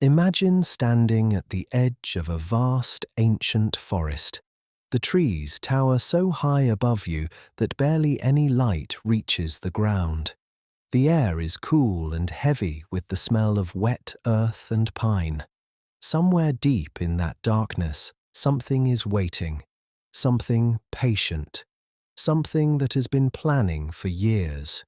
Imagine standing at the edge of a vast ancient forest. The trees tower so high above you that barely any light reaches the ground. The air is cool and heavy with the smell of wet earth and pine. Somewhere deep in that darkness, something is waiting, something patient, something that has been planning for years.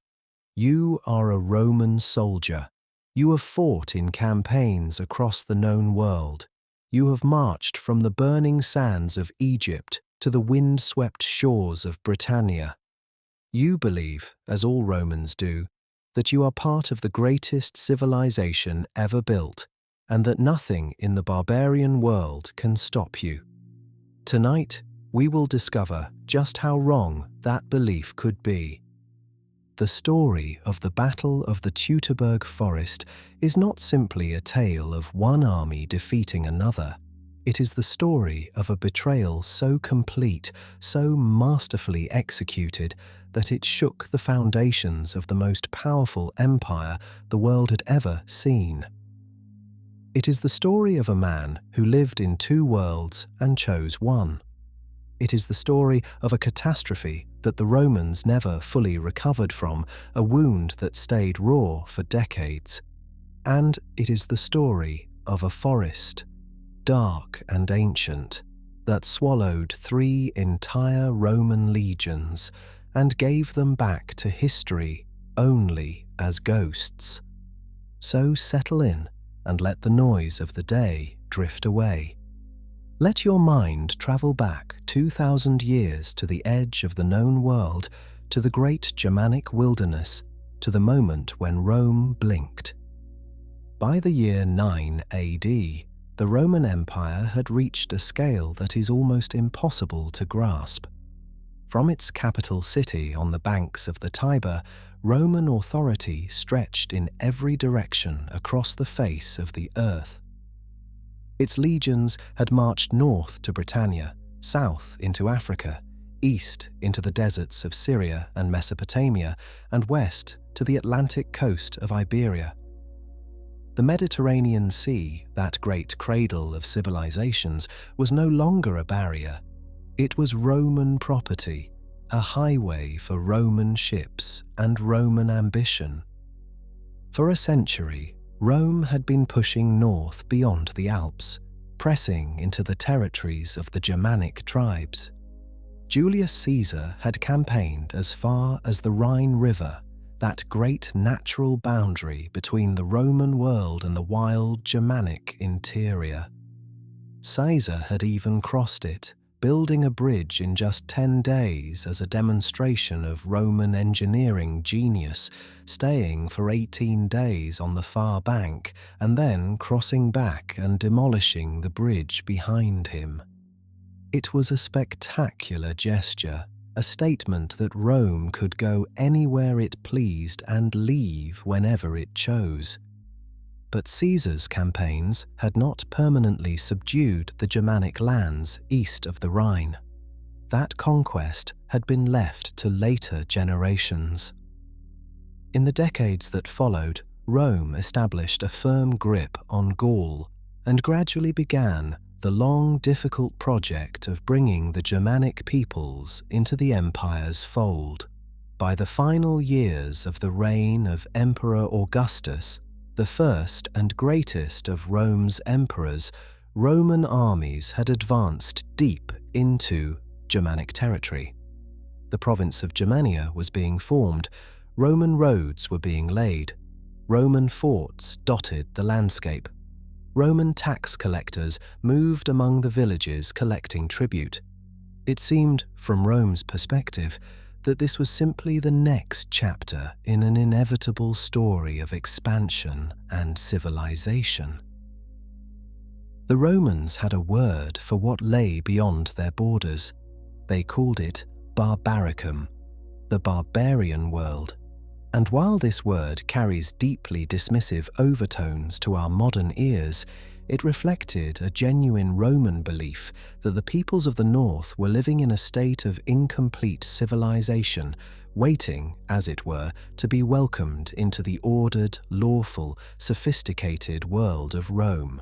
You are a Roman soldier. You have fought in campaigns across the known world. You have marched from the burning sands of Egypt to the wind-swept shores of Britannia. You believe, as all Romans do, that you are part of the greatest civilization ever built, and that nothing in the barbarian world can stop you. Tonight, we will discover just how wrong that belief could be. The story of the Battle of the Teutoburg Forest is not simply a tale of one army defeating another. It is the story of a betrayal so complete, so masterfully executed, that it shook the foundations of the most powerful empire the world had ever seen. It is the story of a man who lived in two worlds and chose one. It is the story of a catastrophe that the Romans never fully recovered from, a wound that stayed raw for decades. And it is the story of a forest, dark and ancient, that swallowed 3 entire Roman legions and gave them back to history only as ghosts. So settle in and let the noise of the day drift away. Let your mind travel back 2,000 years to the edge of the known world, to the great Germanic wilderness, to the moment when Rome blinked. By the year 9 AD, the Roman Empire had reached a scale that is almost impossible to grasp. From its capital city on the banks of the Tiber, Roman authority stretched in every direction across the face of the earth. Its legions had marched north to Britannia, south into Africa, east into the deserts of Syria and Mesopotamia, and west to the Atlantic coast of Iberia. The Mediterranean Sea, that great cradle of civilizations, was no longer a barrier. It was Roman property, a highway for Roman ships and Roman ambition. For a century, Rome had been pushing north beyond the Alps, pressing into the territories of the Germanic tribes. Julius Caesar had campaigned as far as the Rhine River, that great natural boundary between the Roman world and the wild Germanic interior. Caesar had even crossed it, building a bridge in just 10 days as a demonstration of Roman engineering genius, staying for 18 days on the far bank and then crossing back and demolishing the bridge behind him. It was a spectacular gesture, a statement that Rome could go anywhere it pleased and leave whenever it chose. But Caesar's campaigns had not permanently subdued the Germanic lands east of the Rhine. That conquest had been left to later generations. In the decades that followed, Rome established a firm grip on Gaul and gradually began the long, difficult project of bringing the Germanic peoples into the empire's fold. By the final years of the reign of Emperor Augustus, the first and greatest of Rome's emperors, Roman armies had advanced deep into Germanic territory. The province of Germania was being formed, Roman roads were being laid, Roman forts dotted the landscape. Roman tax collectors moved among the villages collecting tribute. It seemed, from Rome's perspective, that this was simply the next chapter in an inevitable story of expansion and civilization. The Romans had a word for what lay beyond their borders. They called it barbaricum, the barbarian world. And while this word carries deeply dismissive overtones to our modern ears, it reflected a genuine Roman belief that the peoples of the north were living in a state of incomplete civilization waiting, as it were, to be welcomed into the ordered, lawful, sophisticated world of Rome.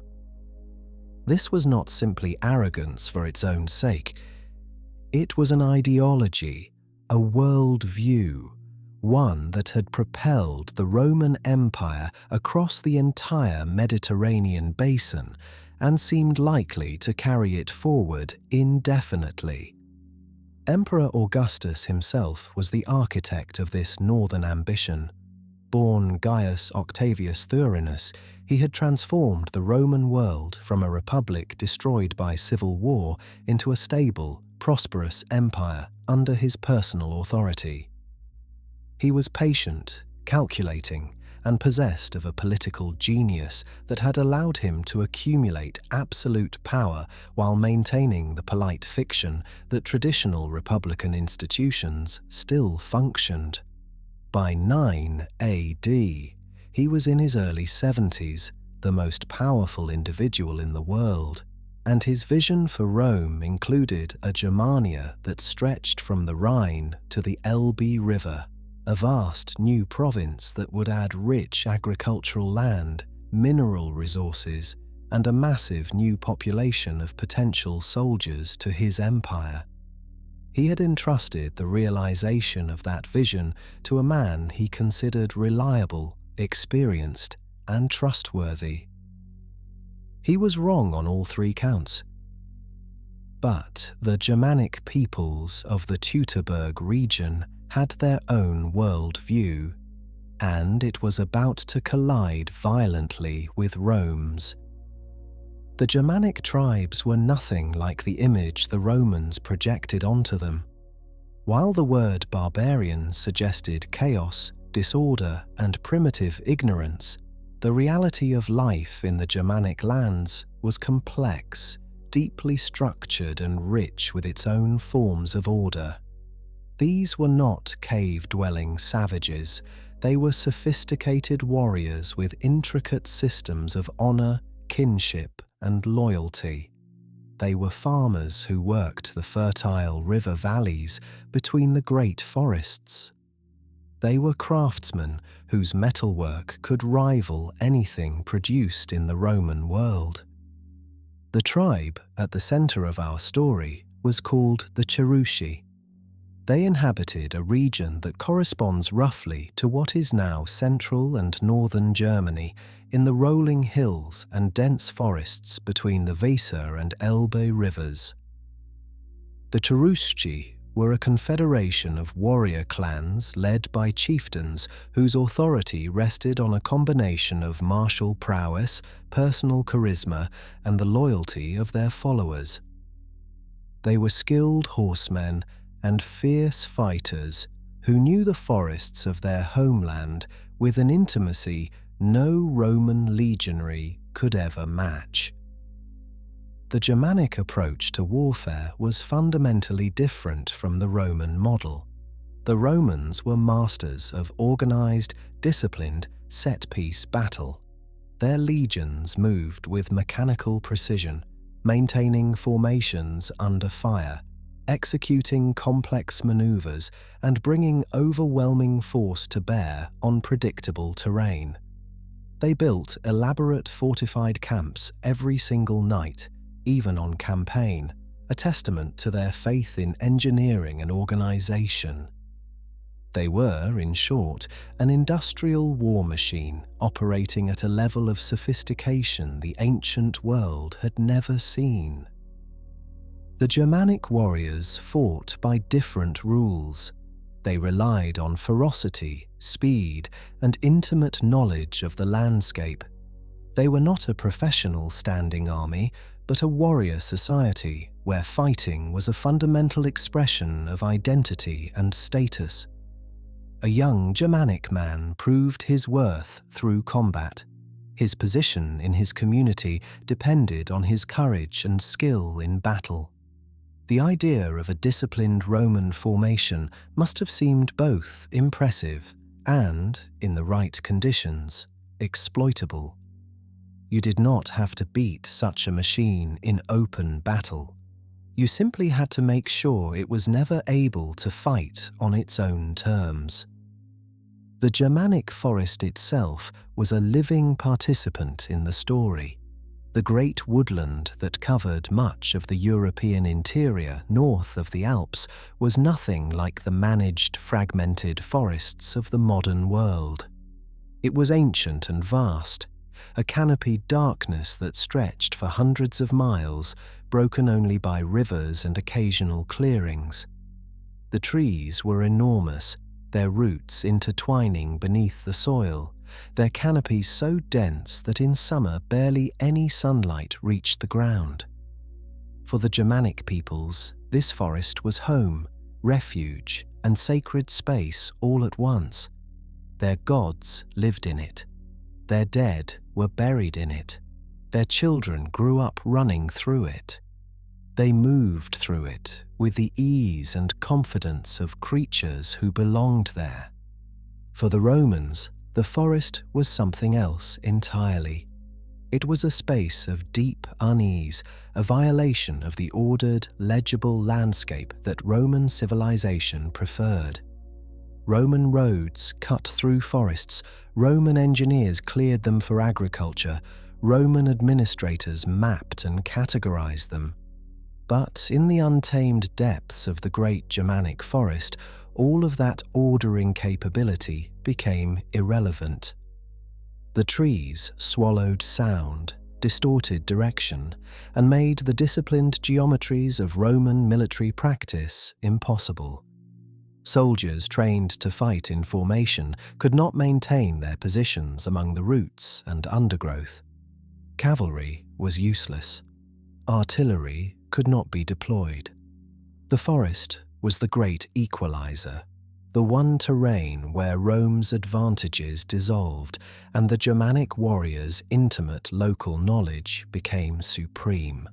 This was not simply arrogance for its own sake. It was an ideology, a world view, one that had propelled the Roman Empire across the entire Mediterranean basin and seemed likely to carry it forward indefinitely. Emperor Augustus himself was the architect of this northern ambition. Born Gaius Octavius Thurinus, he had transformed the Roman world from a republic destroyed by civil war into a stable, prosperous empire under his personal authority. He was patient, calculating, and possessed of a political genius that had allowed him to accumulate absolute power while maintaining the polite fiction that traditional republican institutions still functioned. By 9 AD, he was in his early 70s, the most powerful individual in the world, and his vision for Rome included a Germania that stretched from the Rhine to the Elbe River, a vast new province that would add rich agricultural land, mineral resources, and a massive new population of potential soldiers to his empire. He had entrusted the realization of that vision to a man he considered reliable, experienced, and trustworthy. He was wrong on all three counts. But the Germanic peoples of the Teutoburg region had their own worldview, and it was about to collide violently with Rome's. The Germanic tribes were nothing like the image the Romans projected onto them. While the word barbarian suggested chaos, disorder, and primitive ignorance, the reality of life in the Germanic lands was complex, deeply structured, and rich with its own forms of order. These were not cave-dwelling savages. They were sophisticated warriors with intricate systems of honor, kinship, and loyalty. They were farmers who worked the fertile river valleys between the great forests. They were craftsmen whose metalwork could rival anything produced in the Roman world. The tribe at the center of our story was called the Cherusci. They inhabited a region that corresponds roughly to what is now central and northern Germany, in the rolling hills and dense forests between the Weser and Elbe rivers. The Cherusci were a confederation of warrior clans led by chieftains whose authority rested on a combination of martial prowess, personal charisma, and the loyalty of their followers. They were skilled horsemen and fierce fighters who knew the forests of their homeland with an intimacy no Roman legionary could ever match. The Germanic approach to warfare was fundamentally different from the Roman model. The Romans were masters of organized, disciplined, set-piece battle. Their legions moved with mechanical precision, maintaining formations under fire, executing complex maneuvers, and bringing overwhelming force to bear on predictable terrain. They built elaborate fortified camps every single night, even on campaign, a testament to their faith in engineering and organization. They were, in short, an industrial war machine operating at a level of sophistication the ancient world had never seen. The Germanic warriors fought by different rules. They relied on ferocity, speed, and intimate knowledge of the landscape. They were not a professional standing army, but a warrior society where fighting was a fundamental expression of identity and status. A young Germanic man proved his worth through combat. His position in his community depended on his courage and skill in battle. The idea of a disciplined Roman formation must have seemed both impressive and, in the right conditions, exploitable. You did not have to beat such a machine in open battle. You simply had to make sure it was never able to fight on its own terms. The Germanic forest itself was a living participant in the story. The great woodland that covered much of the European interior north of the Alps was nothing like the managed, fragmented forests of the modern world. It was ancient and vast, a canopied darkness that stretched for hundreds of miles, broken only by rivers and occasional clearings. The trees were enormous, their roots intertwining beneath the soil, their canopies so dense that in summer barely any sunlight reached the ground. For the Germanic peoples, this forest was home, refuge, and sacred space all at once. Their gods lived in it. Their dead were buried in it. Their children grew up running through it. They moved through it with the ease and confidence of creatures who belonged there. For the Romans, the forest was something else entirely. It was a space of deep unease, a violation of the ordered, legible landscape that Roman civilization preferred. Roman roads cut through forests, Roman engineers cleared them for agriculture, Roman administrators mapped and categorized them. But in the untamed depths of the great Germanic forest, all of that ordering capability became irrelevant. The trees swallowed sound, distorted direction, and made the disciplined geometries of Roman military practice impossible. Soldiers trained to fight in formation could not maintain their positions among the roots and undergrowth. Cavalry was useless. Artillery could not be deployed. The forest was the great equalizer, the one terrain where Rome's advantages dissolved and the Germanic warriors' intimate local knowledge became supreme.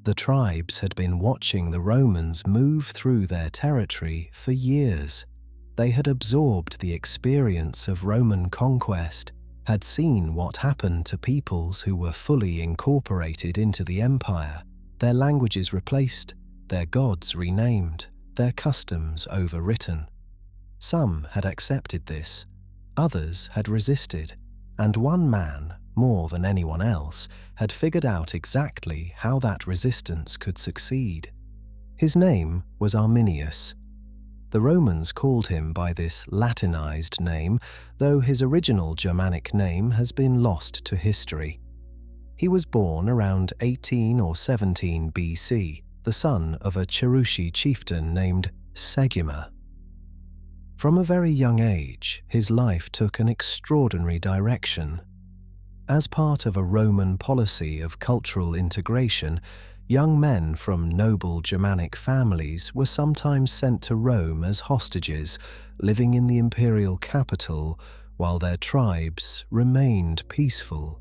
The tribes had been watching the Romans move through their territory for years. They had absorbed the experience of Roman conquest, had seen what happened to peoples who were fully incorporated into the empire, their languages replaced, their gods renamed, their customs overwritten. Some had accepted this, others had resisted, and one man, more than anyone else, had figured out exactly how that resistance could succeed. His name was Arminius. The Romans called him by this Latinized name, though his original Germanic name has been lost to history. He was born around 18 or 17 BC, the son of a Cherusci chieftain named Segima. From a very young age, his life took an extraordinary direction. As part of a Roman policy of cultural integration, young men from noble Germanic families were sometimes sent to Rome as hostages, living in the imperial capital while their tribes remained peaceful.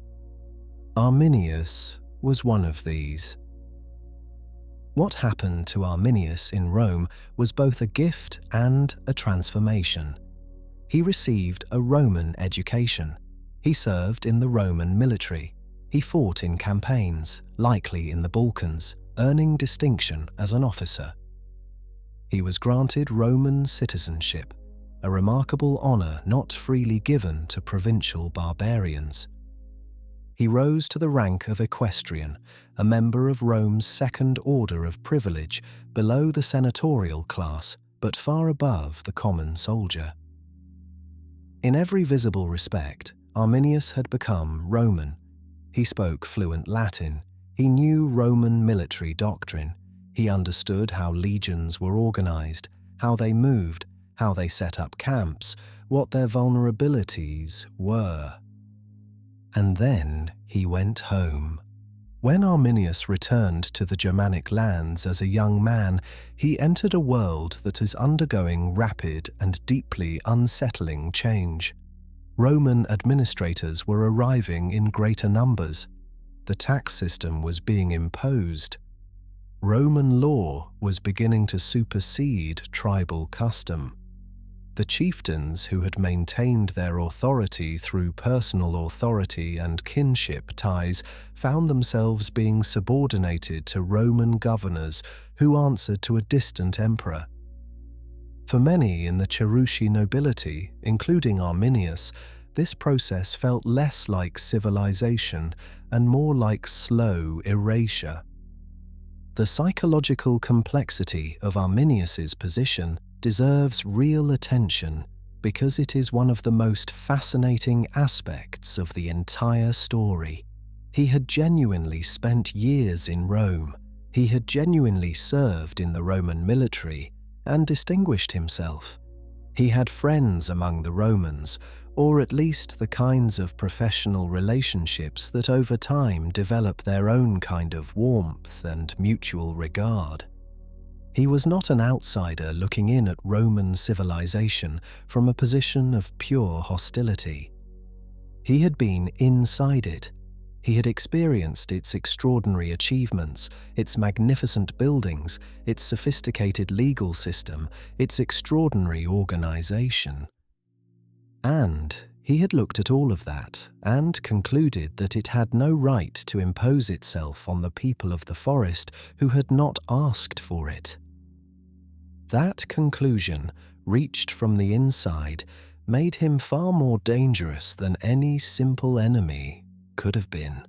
Arminius was one of these. What happened to Arminius in Rome was both a gift and a transformation. He received a Roman education. He served in the Roman military. He fought in campaigns, likely in the Balkans, earning distinction as an officer. He was granted Roman citizenship, a remarkable honor not freely given to provincial barbarians. He rose to the rank of equestrian, a member of Rome's second order of privilege, below the senatorial class, but far above the common soldier. In every visible respect, Arminius had become Roman. He spoke fluent Latin. He knew Roman military doctrine. He understood how legions were organized, how they moved, how they set up camps, what their vulnerabilities were. And then he went home. When Arminius returned to the Germanic lands as a young man, he entered a world that is undergoing rapid and deeply unsettling change. Roman administrators were arriving in greater numbers. The tax system was being imposed. Roman law was beginning to supersede tribal custom. The chieftains who had maintained their authority through personal authority and kinship ties found themselves being subordinated to Roman governors who answered to a distant emperor. For many in the Cherusci nobility, including Arminius, this process felt less like civilization and more like slow erasure. The psychological complexity of Arminius's position deserves real attention because it is one of the most fascinating aspects of the entire story. He had genuinely spent years in Rome. He had genuinely served in the Roman military and distinguished himself. He had friends among the Romans, or at least the kinds of professional relationships that over time develop their own kind of warmth and mutual regard. He was not an outsider looking in at Roman civilization from a position of pure hostility. He had been inside it. He had experienced its extraordinary achievements, its magnificent buildings, its sophisticated legal system, its extraordinary organization. And he had looked at all of that and concluded that it had no right to impose itself on the people of the forest who had not asked for it. That conclusion, reached from the inside, made him far more dangerous than any simple enemy could have been.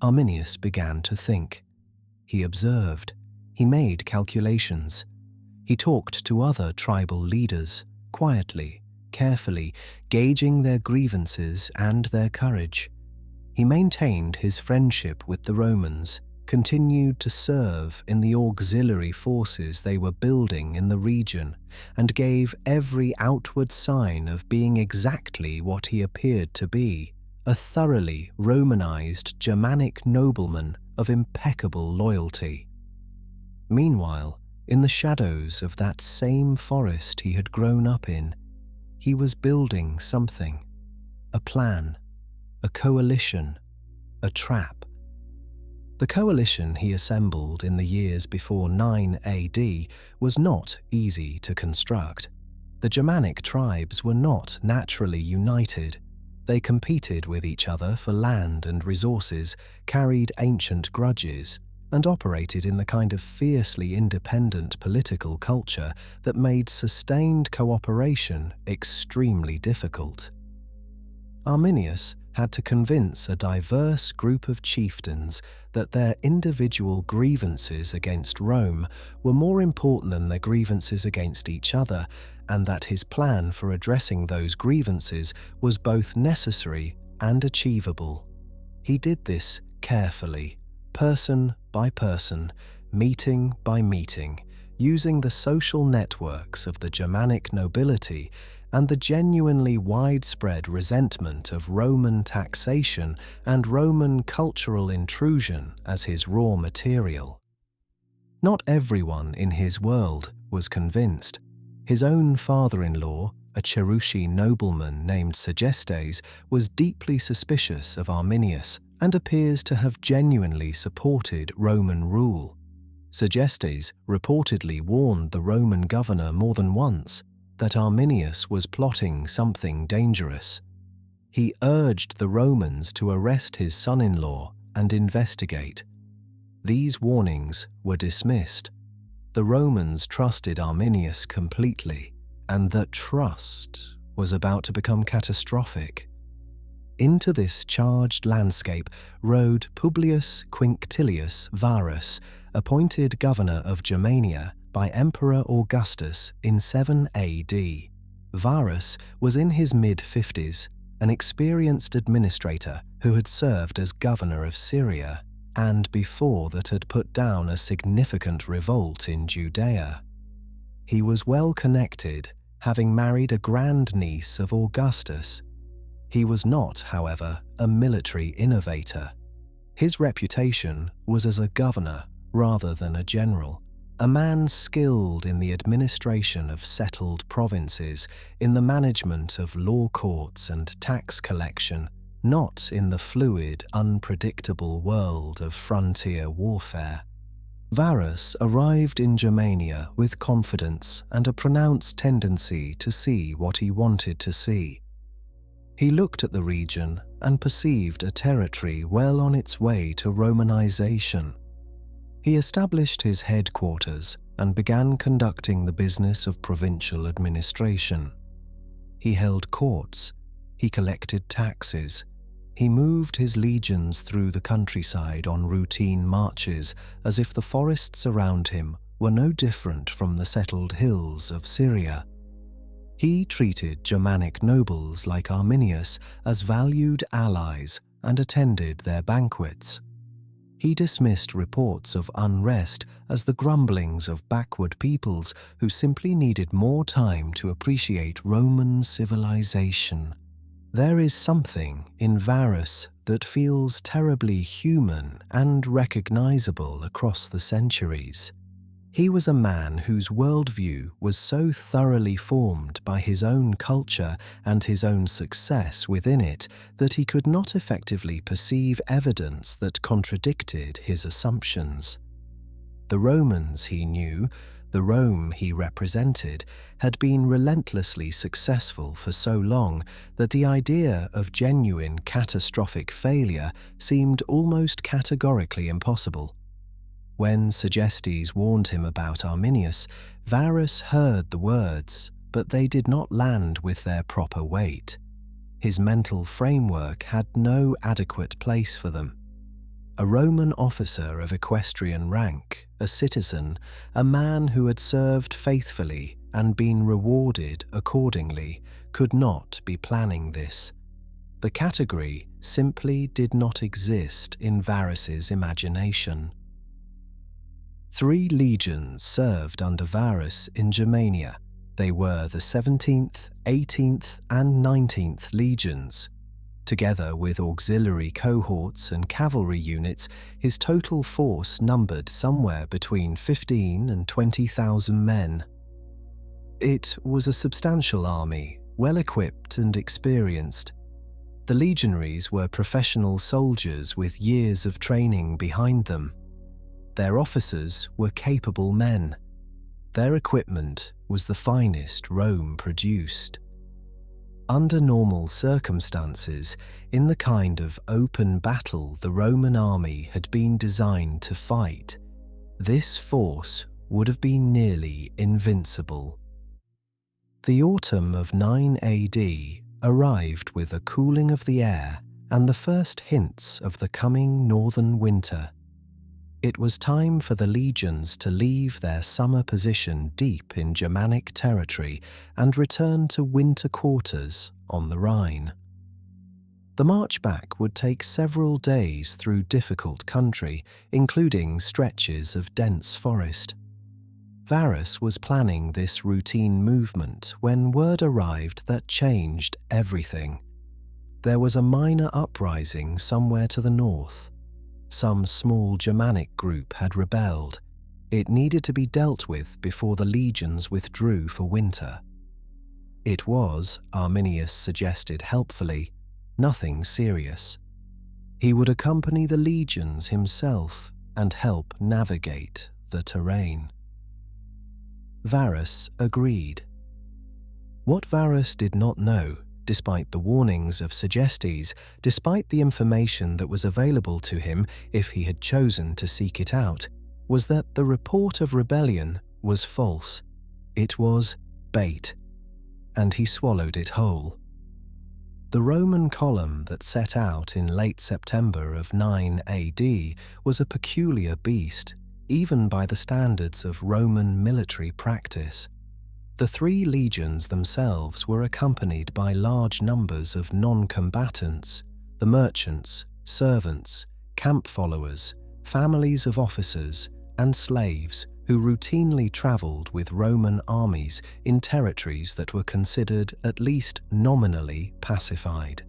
Arminius began to think. He observed. He made calculations. He talked to other tribal leaders, quietly, carefully, gauging their grievances and their courage. He maintained his friendship with the Romans, continued to serve in the auxiliary forces they were building in the region, and gave every outward sign of being exactly what he appeared to be, a thoroughly Romanized Germanic nobleman of impeccable loyalty. Meanwhile, in the shadows of that same forest he had grown up in, he was building something, a plan, a coalition, a trap. The coalition he assembled in the years before 9 AD was not easy to construct. The Germanic tribes were not naturally united. They competed with each other for land and resources, carried ancient grudges, and operated in the kind of fiercely independent political culture that made sustained cooperation extremely difficult. Arminius had to convince a diverse group of chieftains that their individual grievances against Rome were more important than their grievances against each other, and that his plan for addressing those grievances was both necessary and achievable. He did this carefully, person by person, meeting by meeting, using the social networks of the Germanic nobility and the genuinely widespread resentment of Roman taxation and Roman cultural intrusion as his raw material. Not everyone in his world was convinced. His own father-in-law, a Cherusci nobleman named Segestes, was deeply suspicious of Arminius and appears to have genuinely supported Roman rule. Segestes reportedly warned the Roman governor more than once that Arminius was plotting something dangerous. He urged the Romans to arrest his son-in-law and investigate. These warnings were dismissed. The Romans trusted Arminius completely, and that trust was about to become catastrophic. Into this charged landscape rode Publius Quinctilius Varus, appointed governor of Germania by Emperor Augustus in 7 AD. Varus was in his mid-50s, an experienced administrator who had served as governor of Syria, and before that had put down a significant revolt in Judea. He was well connected, having married a grandniece of Augustus. He was not, however, a military innovator. His reputation was as a governor rather than a general, a man skilled in the administration of settled provinces, in the management of law courts and tax collection, not in the fluid, unpredictable world of frontier warfare. Varus arrived in Germania with confidence and a pronounced tendency to see what he wanted to see. He looked at the region and perceived a territory well on its way to Romanization. He established his headquarters and began conducting the business of provincial administration. He held courts, he collected taxes, he moved his legions through the countryside on routine marches as if the forests around him were no different from the settled hills of Syria. He treated Germanic nobles like Arminius as valued allies and attended their banquets. He dismissed reports of unrest as the grumblings of backward peoples who simply needed more time to appreciate Roman civilization. There is something in Varus that feels terribly human and recognizable across the centuries. He was a man whose worldview was so thoroughly formed by his own culture and his own success within it that he could not effectively perceive evidence that contradicted his assumptions. The Romans he knew, the Rome he represented, had been relentlessly successful for so long that the idea of genuine catastrophic failure seemed almost categorically impossible. When Segestes warned him about Arminius, Varus heard the words, but they did not land with their proper weight. His mental framework had no adequate place for them. A Roman officer of equestrian rank, a citizen, a man who had served faithfully and been rewarded accordingly, could not be planning this. The category simply did not exist in Varus's imagination. 3 legions served under Varus in Germania. They were the 17th, 18th, and 19th Legions. Together with auxiliary cohorts and cavalry units, his total force numbered somewhere between 15 and 20,000 men. It was a substantial army, well-equipped and experienced. The legionaries were professional soldiers with years of training behind them. Their officers were capable men. Their equipment was the finest Rome produced. Under normal circumstances, in the kind of open battle the Roman army had been designed to fight, this force would have been nearly invincible. The autumn of 9 AD arrived with a cooling of the air and the first hints of the coming northern winter. It was time for the legions to leave their summer position deep in Germanic territory and return to winter quarters on the Rhine. The march back would take several days through difficult country, including stretches of dense forest. Varus was planning this routine movement when word arrived that changed everything. There was a minor uprising somewhere to the north. Some small Germanic group had rebelled. It needed to be dealt with before the legions withdrew for winter. It was, Arminius suggested helpfully, nothing serious. He would accompany the legions himself and help navigate the terrain. Varus agreed. What Varus did not know, despite the warnings of Segestes, despite the information that was available to him if he had chosen to seek it out, was that the report of rebellion was false. It was bait, and he swallowed it whole. The Roman column that set out in late September of 9 AD was a peculiar beast, even by the standards of Roman military practice. The 3 legions themselves were accompanied by large numbers of non-combatants, the merchants, servants, camp followers, families of officers, and slaves who routinely travelled with Roman armies in territories that were considered at least nominally pacified.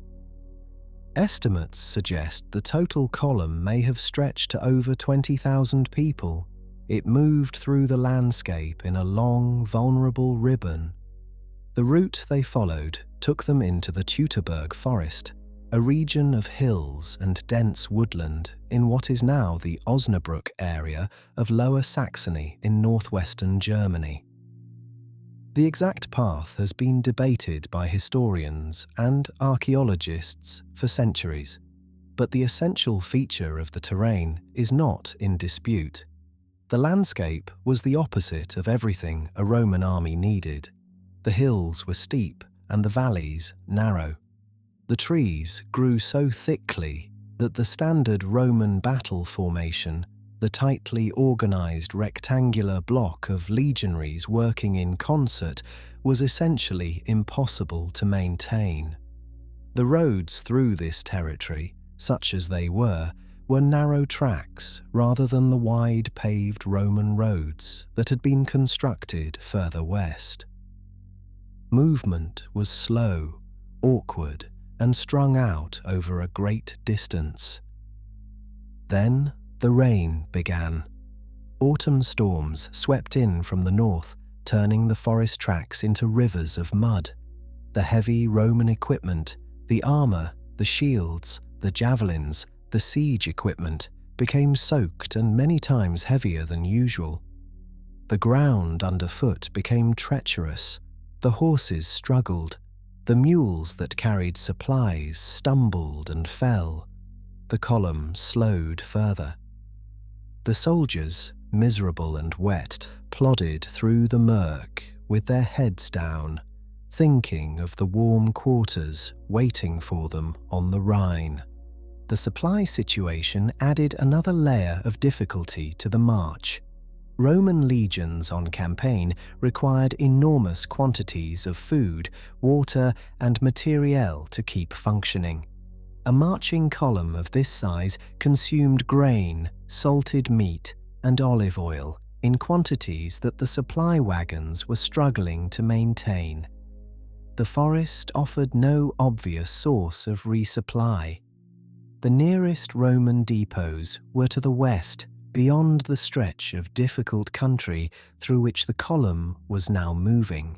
Estimates suggest the total column may have stretched to over 20,000 people. It moved through the landscape in a long, vulnerable ribbon. The route they followed took them into the Teutoburg Forest, a region of hills and dense woodland in what is now the Osnabrück area of Lower Saxony in northwestern Germany. The exact path has been debated by historians and archaeologists for centuries, but the essential feature of the terrain is not in dispute. The landscape was the opposite of everything a Roman army needed. The hills were steep and the valleys narrow. The trees grew so thickly that the standard Roman battle formation, the tightly organized rectangular block of legionaries working in concert, was essentially impossible to maintain. The roads through this territory, such as they were narrow tracks rather than the wide paved Roman roads that had been constructed further west. Movement was slow, awkward, and strung out over a great distance. Then the rain began. Autumn storms swept in from the north, turning the forest tracks into rivers of mud. The heavy Roman equipment, the armor, the shields, the javelins, the siege equipment became soaked and many times heavier than usual. The ground underfoot became treacherous. The horses struggled. The mules that carried supplies stumbled and fell. The column slowed further. The soldiers, miserable and wet, plodded through the murk with their heads down, thinking of the warm quarters waiting for them on the Rhine. The supply situation added another layer of difficulty to the march. Roman legions on campaign required enormous quantities of food, water, and materiel to keep functioning. A marching column of this size consumed grain, salted meat, and olive oil in quantities that the supply wagons were struggling to maintain. The forest offered no obvious source of resupply. The nearest Roman depots were to the west, beyond the stretch of difficult country through which the column was now moving.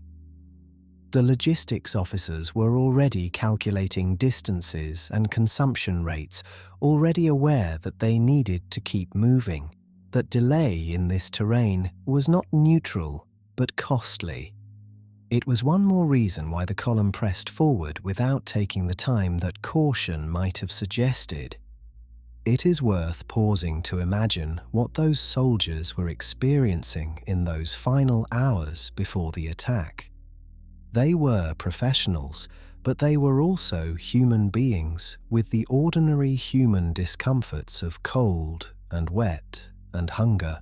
The logistics officers were already calculating distances and consumption rates, already aware that they needed to keep moving, that delay in this terrain was not neutral, but costly. It was one more reason why the column pressed forward without taking the time that caution might have suggested. It is worth pausing to imagine what those soldiers were experiencing in those final hours before the attack. They were professionals, but they were also human beings with the ordinary human discomforts of cold and wet and hunger.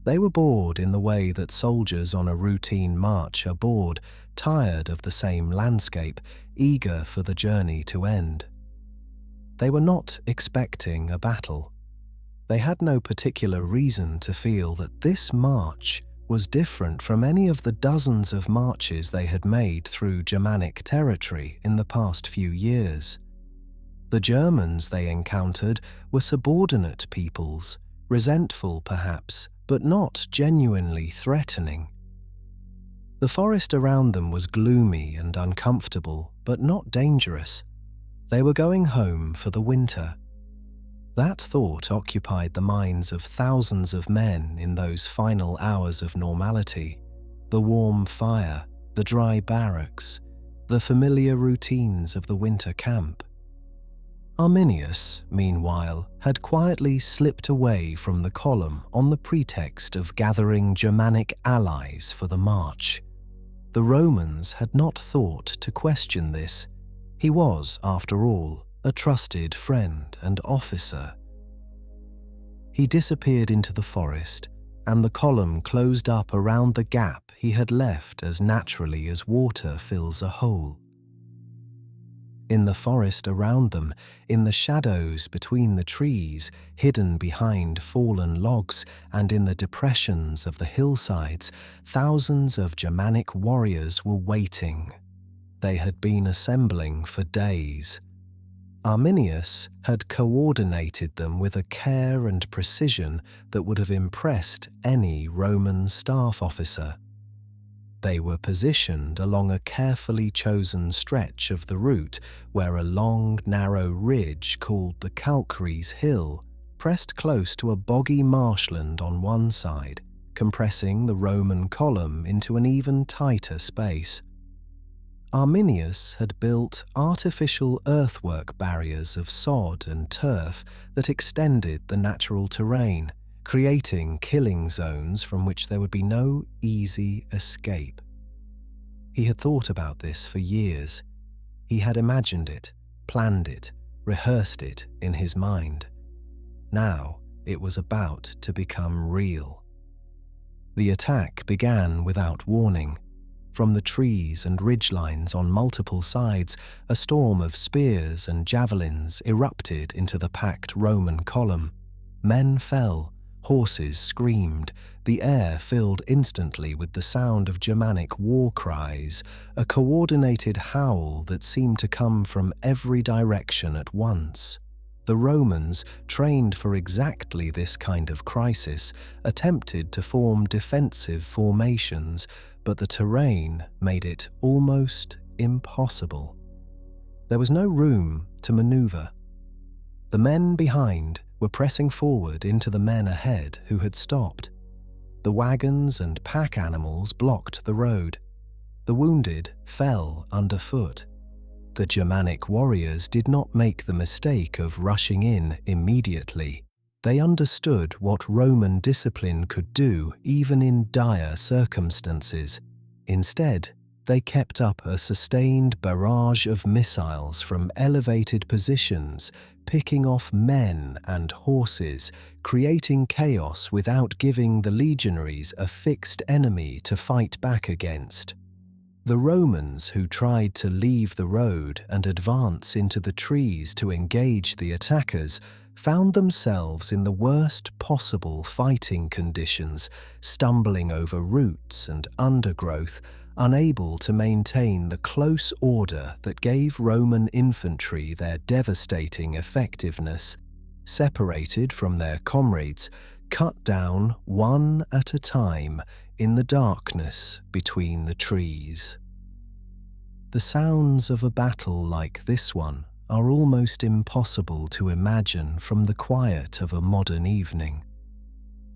They were bored in the way that soldiers on a routine march are bored, tired of the same landscape, eager for the journey to end. They were not expecting a battle. They had no particular reason to feel that this march was different from any of the dozens of marches they had made through Germanic territory in the past few years. The Germans they encountered were subordinate peoples, resentful perhaps, but not genuinely threatening. The forest around them was gloomy and uncomfortable, but not dangerous. They were going home for the winter. That thought occupied the minds of thousands of men in those final hours of normality. The warm fire, the dry barracks, the familiar routines of the winter camp. Arminius, meanwhile, had quietly slipped away from the column on the pretext of gathering Germanic allies for the march. The Romans had not thought to question this. He was, after all, a trusted friend and officer. He disappeared into the forest, and the column closed up around the gap he had left as naturally as water fills a hole. In the forest around them, in the shadows between the trees, hidden behind fallen logs, and in the depressions of the hillsides, thousands of Germanic warriors were waiting. They had been assembling for days. Arminius had coordinated them with a care and precision that would have impressed any Roman staff officer. They were positioned along a carefully chosen stretch of the route where a long, narrow ridge called the Calcaries Hill pressed close to a boggy marshland on one side, compressing the Roman column into an even tighter space. Arminius had built artificial earthwork barriers of sod and turf that extended the natural terrain, creating killing zones from which there would be no easy escape. He had thought about this for years. He had imagined it, planned it, rehearsed it in his mind. Now it was about to become real. The attack began without warning. From the trees and ridgelines on multiple sides, a storm of spears and javelins erupted into the packed Roman column. Men fell, horses screamed, the air filled instantly with the sound of Germanic war cries, a coordinated howl that seemed to come from every direction at once. The Romans, trained for exactly this kind of crisis, attempted to form defensive formations, but the terrain made it almost impossible. There was no room to maneuver. The men behind were pressing forward into the men ahead who had stopped. The wagons and pack animals blocked the road. The wounded fell underfoot. The Germanic warriors did not make the mistake of rushing in immediately. They understood what Roman discipline could do even in dire circumstances. Instead, they kept up a sustained barrage of missiles from elevated positions, picking off men and horses, creating chaos without giving the legionaries a fixed enemy to fight back against. The Romans who tried to leave the road and advance into the trees to engage the attackers found themselves in the worst possible fighting conditions, stumbling over roots and undergrowth, unable to maintain the close order that gave Roman infantry their devastating effectiveness. Separated from their comrades, cut down one at a time in the darkness between the trees. The sounds of a battle like this one are almost impossible to imagine from the quiet of a modern evening.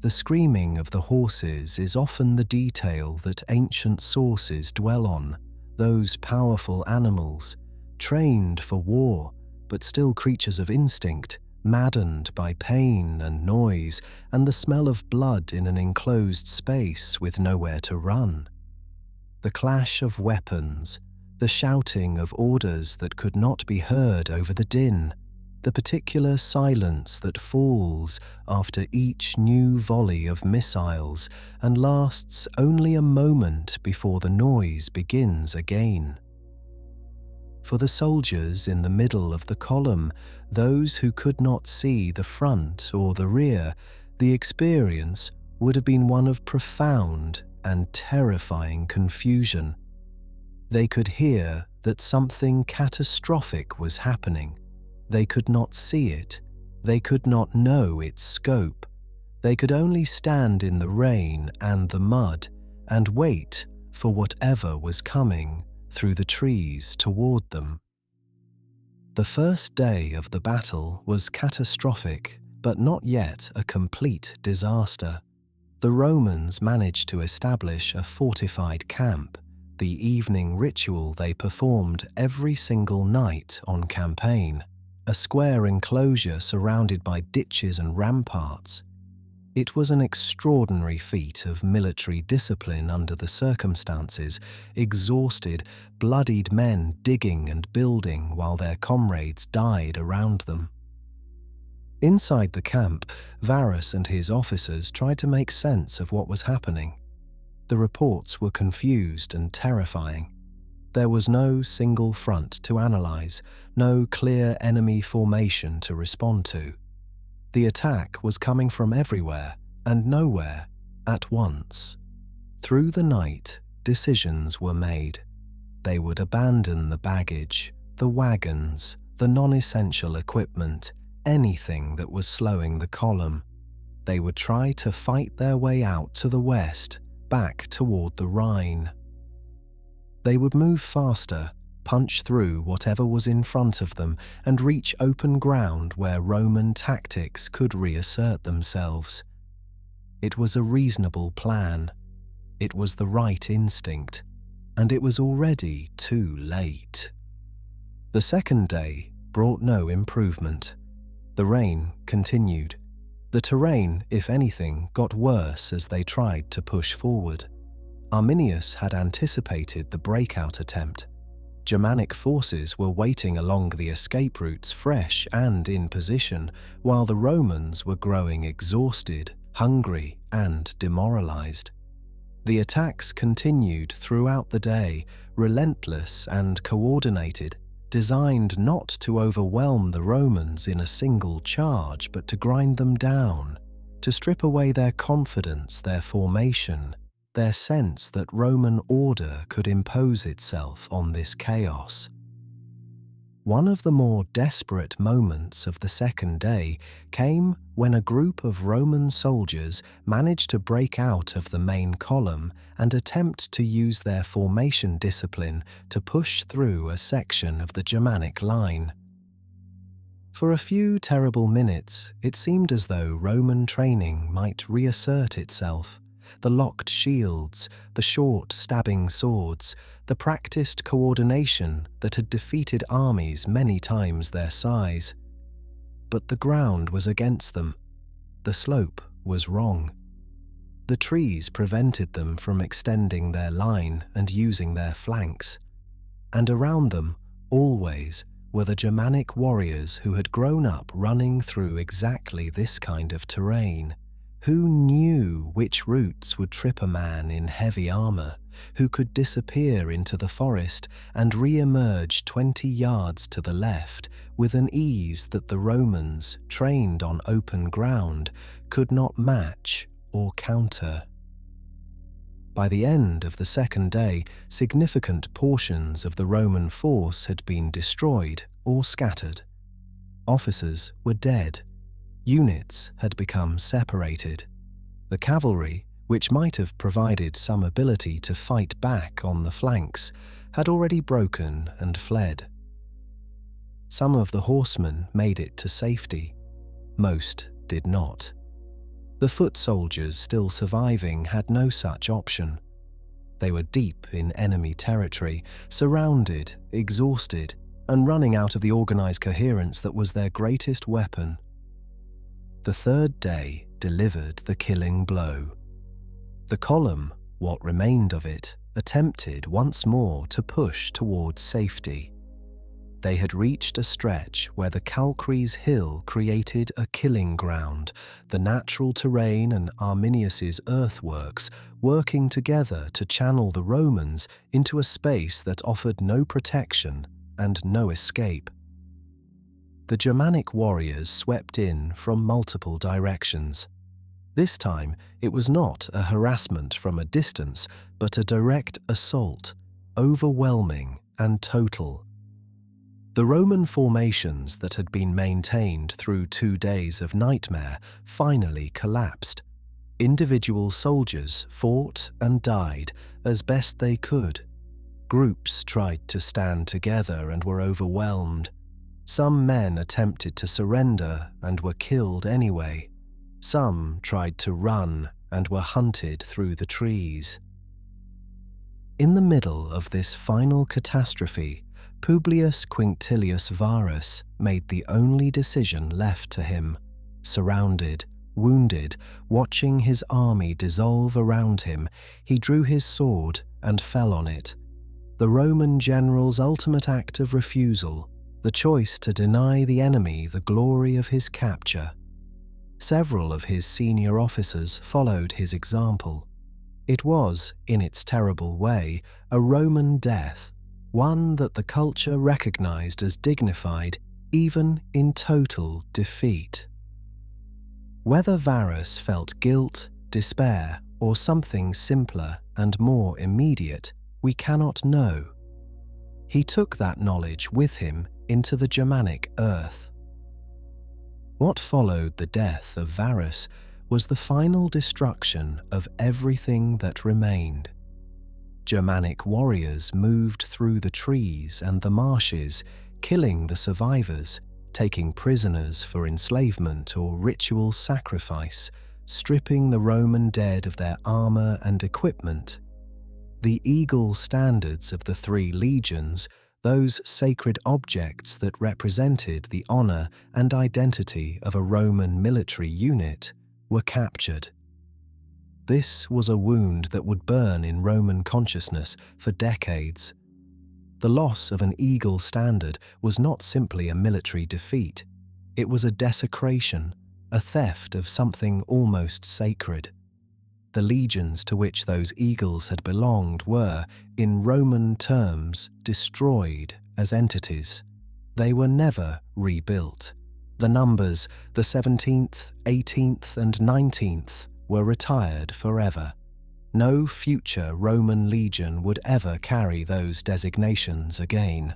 The screaming of the horses is often the detail that ancient sources dwell on, those powerful animals, trained for war, but still creatures of instinct, maddened by pain and noise and the smell of blood in an enclosed space with nowhere to run. The clash of weapons, the shouting of orders that could not be heard over the din, the particular silence that falls after each new volley of missiles and lasts only a moment before the noise begins again. For the soldiers in the middle of the column, those who could not see the front or the rear, the experience would have been one of profound and terrifying confusion. They could hear that something catastrophic was happening. They could not see it. They could not know its scope. They could only stand in the rain and the mud and wait for whatever was coming through the trees toward them. The first day of the battle was catastrophic, but not yet a complete disaster. The Romans managed to establish a fortified camp, the evening ritual they performed every single night on campaign, a square enclosure surrounded by ditches and ramparts. It was an extraordinary feat of military discipline under the circumstances, exhausted, bloodied men digging and building while their comrades died around them. Inside the camp, Varus and his officers tried to make sense of what was happening. The reports were confused and terrifying. There was no single front to analyze, no clear enemy formation to respond to. The attack was coming from everywhere and nowhere at once. Through the night, decisions were made. They would abandon the baggage, the wagons, the non-essential equipment, anything that was slowing the column. They would try to fight their way out to the west, back toward the Rhine. They would move faster, punch through whatever was in front of them, and reach open ground where Roman tactics could reassert themselves. It was a reasonable plan. It was the right instinct, and it was already too late. The second day brought no improvement. The rain continued. The terrain, if anything, got worse as they tried to push forward. Arminius had anticipated the breakout attempt. Germanic forces were waiting along the escape routes fresh and in position, while the Romans were growing exhausted, hungry, and demoralized. The attacks continued throughout the day, relentless and coordinated, designed not to overwhelm the Romans in a single charge, but to grind them down, to strip away their confidence, their formation, their sense that Roman order could impose itself on this chaos. One of the more desperate moments of the second day came when a group of Roman soldiers managed to break out of the main column and attempt to use their formation discipline to push through a section of the Germanic line. For a few terrible minutes, it seemed as though Roman training might reassert itself. The locked shields, the short stabbing swords, the practiced coordination that had defeated armies many times their size. But the ground was against them. The slope was wrong. The trees prevented them from extending their line and using their flanks. And around them, always, were the Germanic warriors who had grown up running through exactly this kind of terrain. Who knew which routes would trip a man in heavy armor, who could disappear into the forest and re-emerge 20 yards to the left with an ease that the Romans, trained on open ground, could not match or counter. By the end of the second day, significant portions of the Roman force had been destroyed or scattered. Officers were dead. Units had become separated. The cavalry, which might have provided some ability to fight back on the flanks, had already broken and fled. Some of the horsemen made it to safety. Most did not. The foot soldiers still surviving had no such option. They were deep in enemy territory, surrounded, exhausted, and running out of the organized coherence that was their greatest weapon. The third day delivered the killing blow. The column, what remained of it, attempted once more to push towards safety. They had reached a stretch where the Calchries hill created a killing ground, the natural terrain and Arminius's earthworks working together to channel the Romans into a space that offered no protection and no escape. The Germanic warriors swept in from multiple directions. This time, it was not a harassment from a distance, but a direct assault, overwhelming and total. The Roman formations that had been maintained through 2 days of nightmare finally collapsed. Individual soldiers fought and died as best they could. Groups tried to stand together and were overwhelmed. Some men attempted to surrender and were killed anyway. Some tried to run and were hunted through the trees. In the middle of this final catastrophe, Publius Quinctilius Varus made the only decision left to him. Surrounded, wounded, watching his army dissolve around him, he drew his sword and fell on it. The Roman general's ultimate act of refusal, the choice to deny the enemy the glory of his capture. Several of his senior officers followed his example. It was, in its terrible way, a Roman death, one that the culture recognized as dignified even in total defeat. Whether Varus felt guilt, despair, or something simpler and more immediate, we cannot know. He took that knowledge with him into the Germanic earth. What followed the death of Varus was the final destruction of everything that remained. Germanic warriors moved through the trees and the marshes, killing the survivors, taking prisoners for enslavement or ritual sacrifice, stripping the Roman dead of their armor and equipment. The eagle standards of the three legions, those sacred objects that represented the honor and identity of a Roman military unit, were captured. This was a wound that would burn in Roman consciousness for decades. The loss of an eagle standard was not simply a military defeat. It was a desecration, a theft of something almost sacred. The legions to which those eagles had belonged were, in Roman terms, destroyed as entities. They were never rebuilt. The numbers, the 17th, 18th, and 19th, were retired forever. No future Roman legion would ever carry those designations again.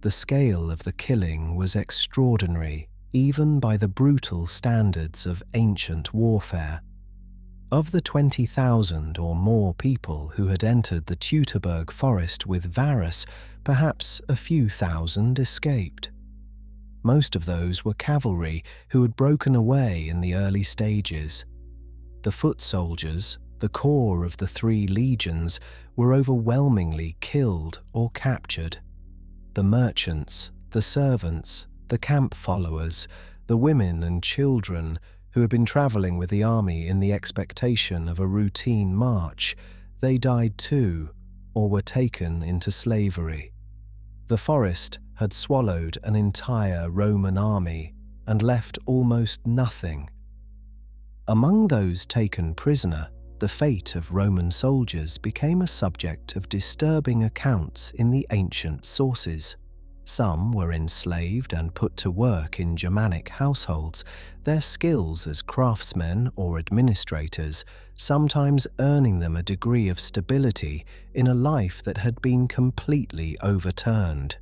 The scale of the killing was extraordinary, even by the brutal standards of ancient warfare. Of the 20,000 or more people who had entered the Teutoburg Forest with Varus, perhaps a few thousand escaped. Most of those were cavalry who had broken away in the early stages. The foot soldiers, the core of the three legions, were overwhelmingly killed or captured. The merchants, the servants, the camp followers, the women and children who had been traveling with the army in the expectation of a routine march, they died too, or were taken into slavery. The forest had swallowed an entire Roman army and left almost nothing. Among those taken prisoner, the fate of Roman soldiers became a subject of disturbing accounts in the ancient sources. Some were enslaved and put to work in Germanic households, their skills as craftsmen or administrators sometimes earning them a degree of stability in a life that had been completely overturned.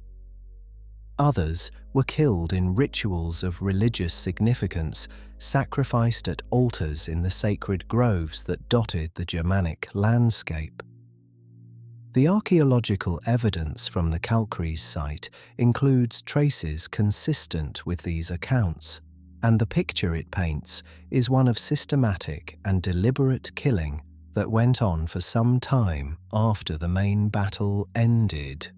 Others were killed in rituals of religious significance, sacrificed at altars in the sacred groves that dotted the Germanic landscape. The archaeological evidence from the Calcaries site includes traces consistent with these accounts, and the picture it paints is one of systematic and deliberate killing that went on for some time after the main battle ended.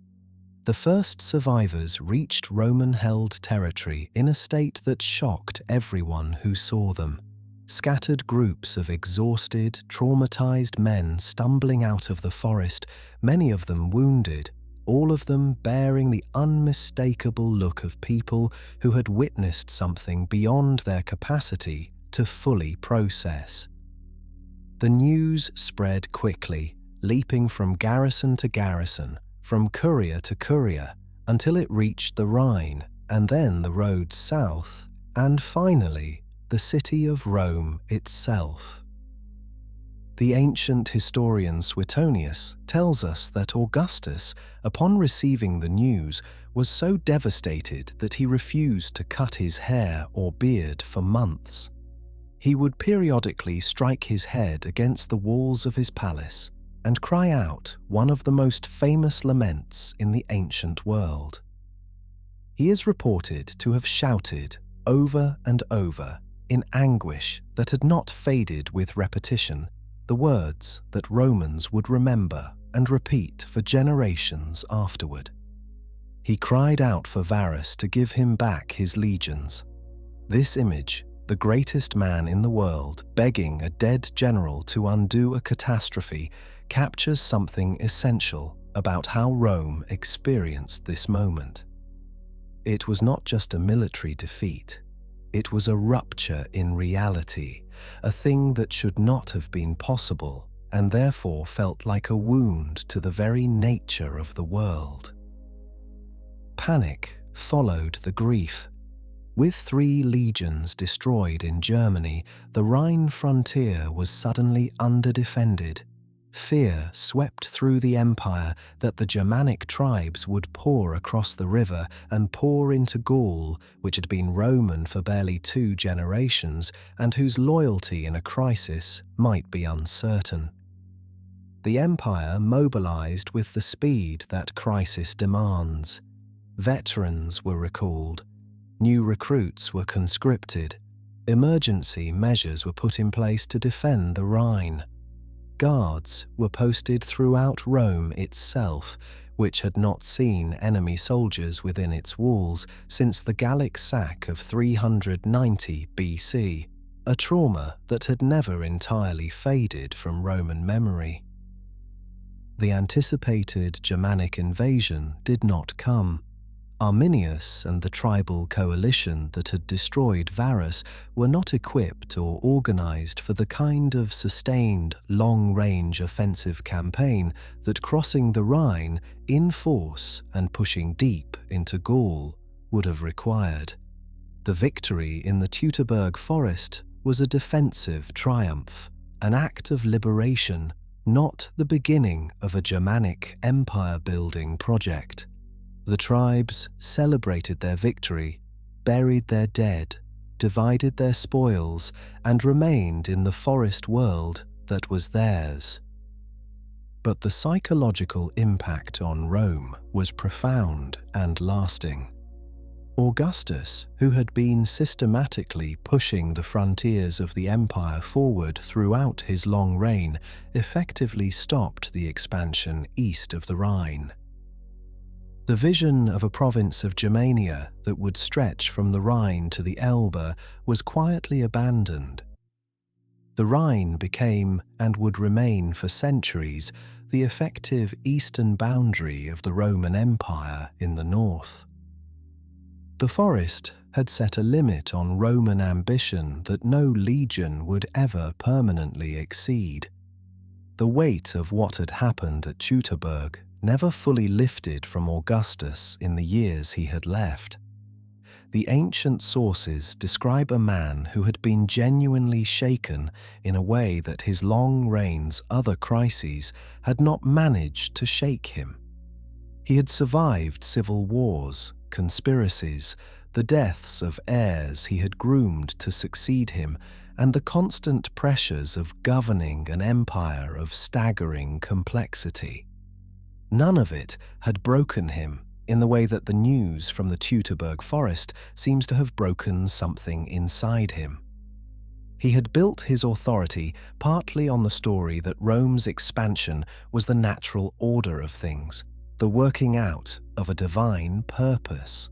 The first survivors reached Roman-held territory in a state that shocked everyone who saw them. Scattered groups of exhausted, traumatized men stumbling out of the forest, many of them wounded, all of them bearing the unmistakable look of people who had witnessed something beyond their capacity to fully process. The news spread quickly, leaping from garrison to garrison, from courier to courier, until it reached the Rhine, and then the roads south, and finally, the city of Rome itself. The ancient historian Suetonius tells us that Augustus, upon receiving the news, was so devastated that he refused to cut his hair or beard for months. He would periodically strike his head against the walls of his palace and cry out one of the most famous laments in the ancient world. He is reported to have shouted over and over, in anguish that had not faded with repetition, the words that Romans would remember and repeat for generations afterward. He cried out for Varus to give him back his legions. This image, the greatest man in the world begging a dead general to undo a catastrophe, captures something essential about how Rome experienced this moment. It was not just a military defeat. It was a rupture in reality, a thing that should not have been possible and therefore felt like a wound to the very nature of the world. Panic followed the grief. With 3 legions destroyed in Germany, the Rhine frontier was suddenly underdefended. Fear swept through the empire that the Germanic tribes would pour across the river and pour into Gaul, which had been Roman for barely 2 generations and whose loyalty in a crisis might be uncertain. The empire mobilized with the speed that crisis demands. Veterans were recalled, new recruits were conscripted, emergency measures were put in place to defend the Rhine. Guards were posted throughout Rome itself, which had not seen enemy soldiers within its walls since the Gallic sack of 390 BC, a trauma that had never entirely faded from Roman memory. The anticipated Germanic invasion did not come. Arminius and the tribal coalition that had destroyed Varus were not equipped or organized for the kind of sustained, long-range offensive campaign that crossing the Rhine in force and pushing deep into Gaul would have required. The victory in the Teutoburg Forest was a defensive triumph, an act of liberation, not the beginning of a Germanic empire-building project. The tribes celebrated their victory, buried their dead, divided their spoils, and remained in the forest world that was theirs. But the psychological impact on Rome was profound and lasting. Augustus, who had been systematically pushing the frontiers of the empire forward throughout his long reign, effectively stopped the expansion east of the Rhine. The vision of a province of Germania that would stretch from the Rhine to the Elbe was quietly abandoned. The Rhine became, and would remain for centuries, the effective eastern boundary of the Roman Empire in the north. The forest had set a limit on Roman ambition that no legion would ever permanently exceed. The weight of what had happened at Teutoburg never fully lifted from Augustus in the years he had left. The ancient sources describe a man who had been genuinely shaken in a way that his long reign's other crises had not managed to shake him. He had survived civil wars, conspiracies, the deaths of heirs he had groomed to succeed him, and the constant pressures of governing an empire of staggering complexity. None of it had broken him in the way that the news from the Teutoburg Forest seems to have broken something inside him. He had built his authority partly on the story that Rome's expansion was the natural order of things, the working out of a divine purpose.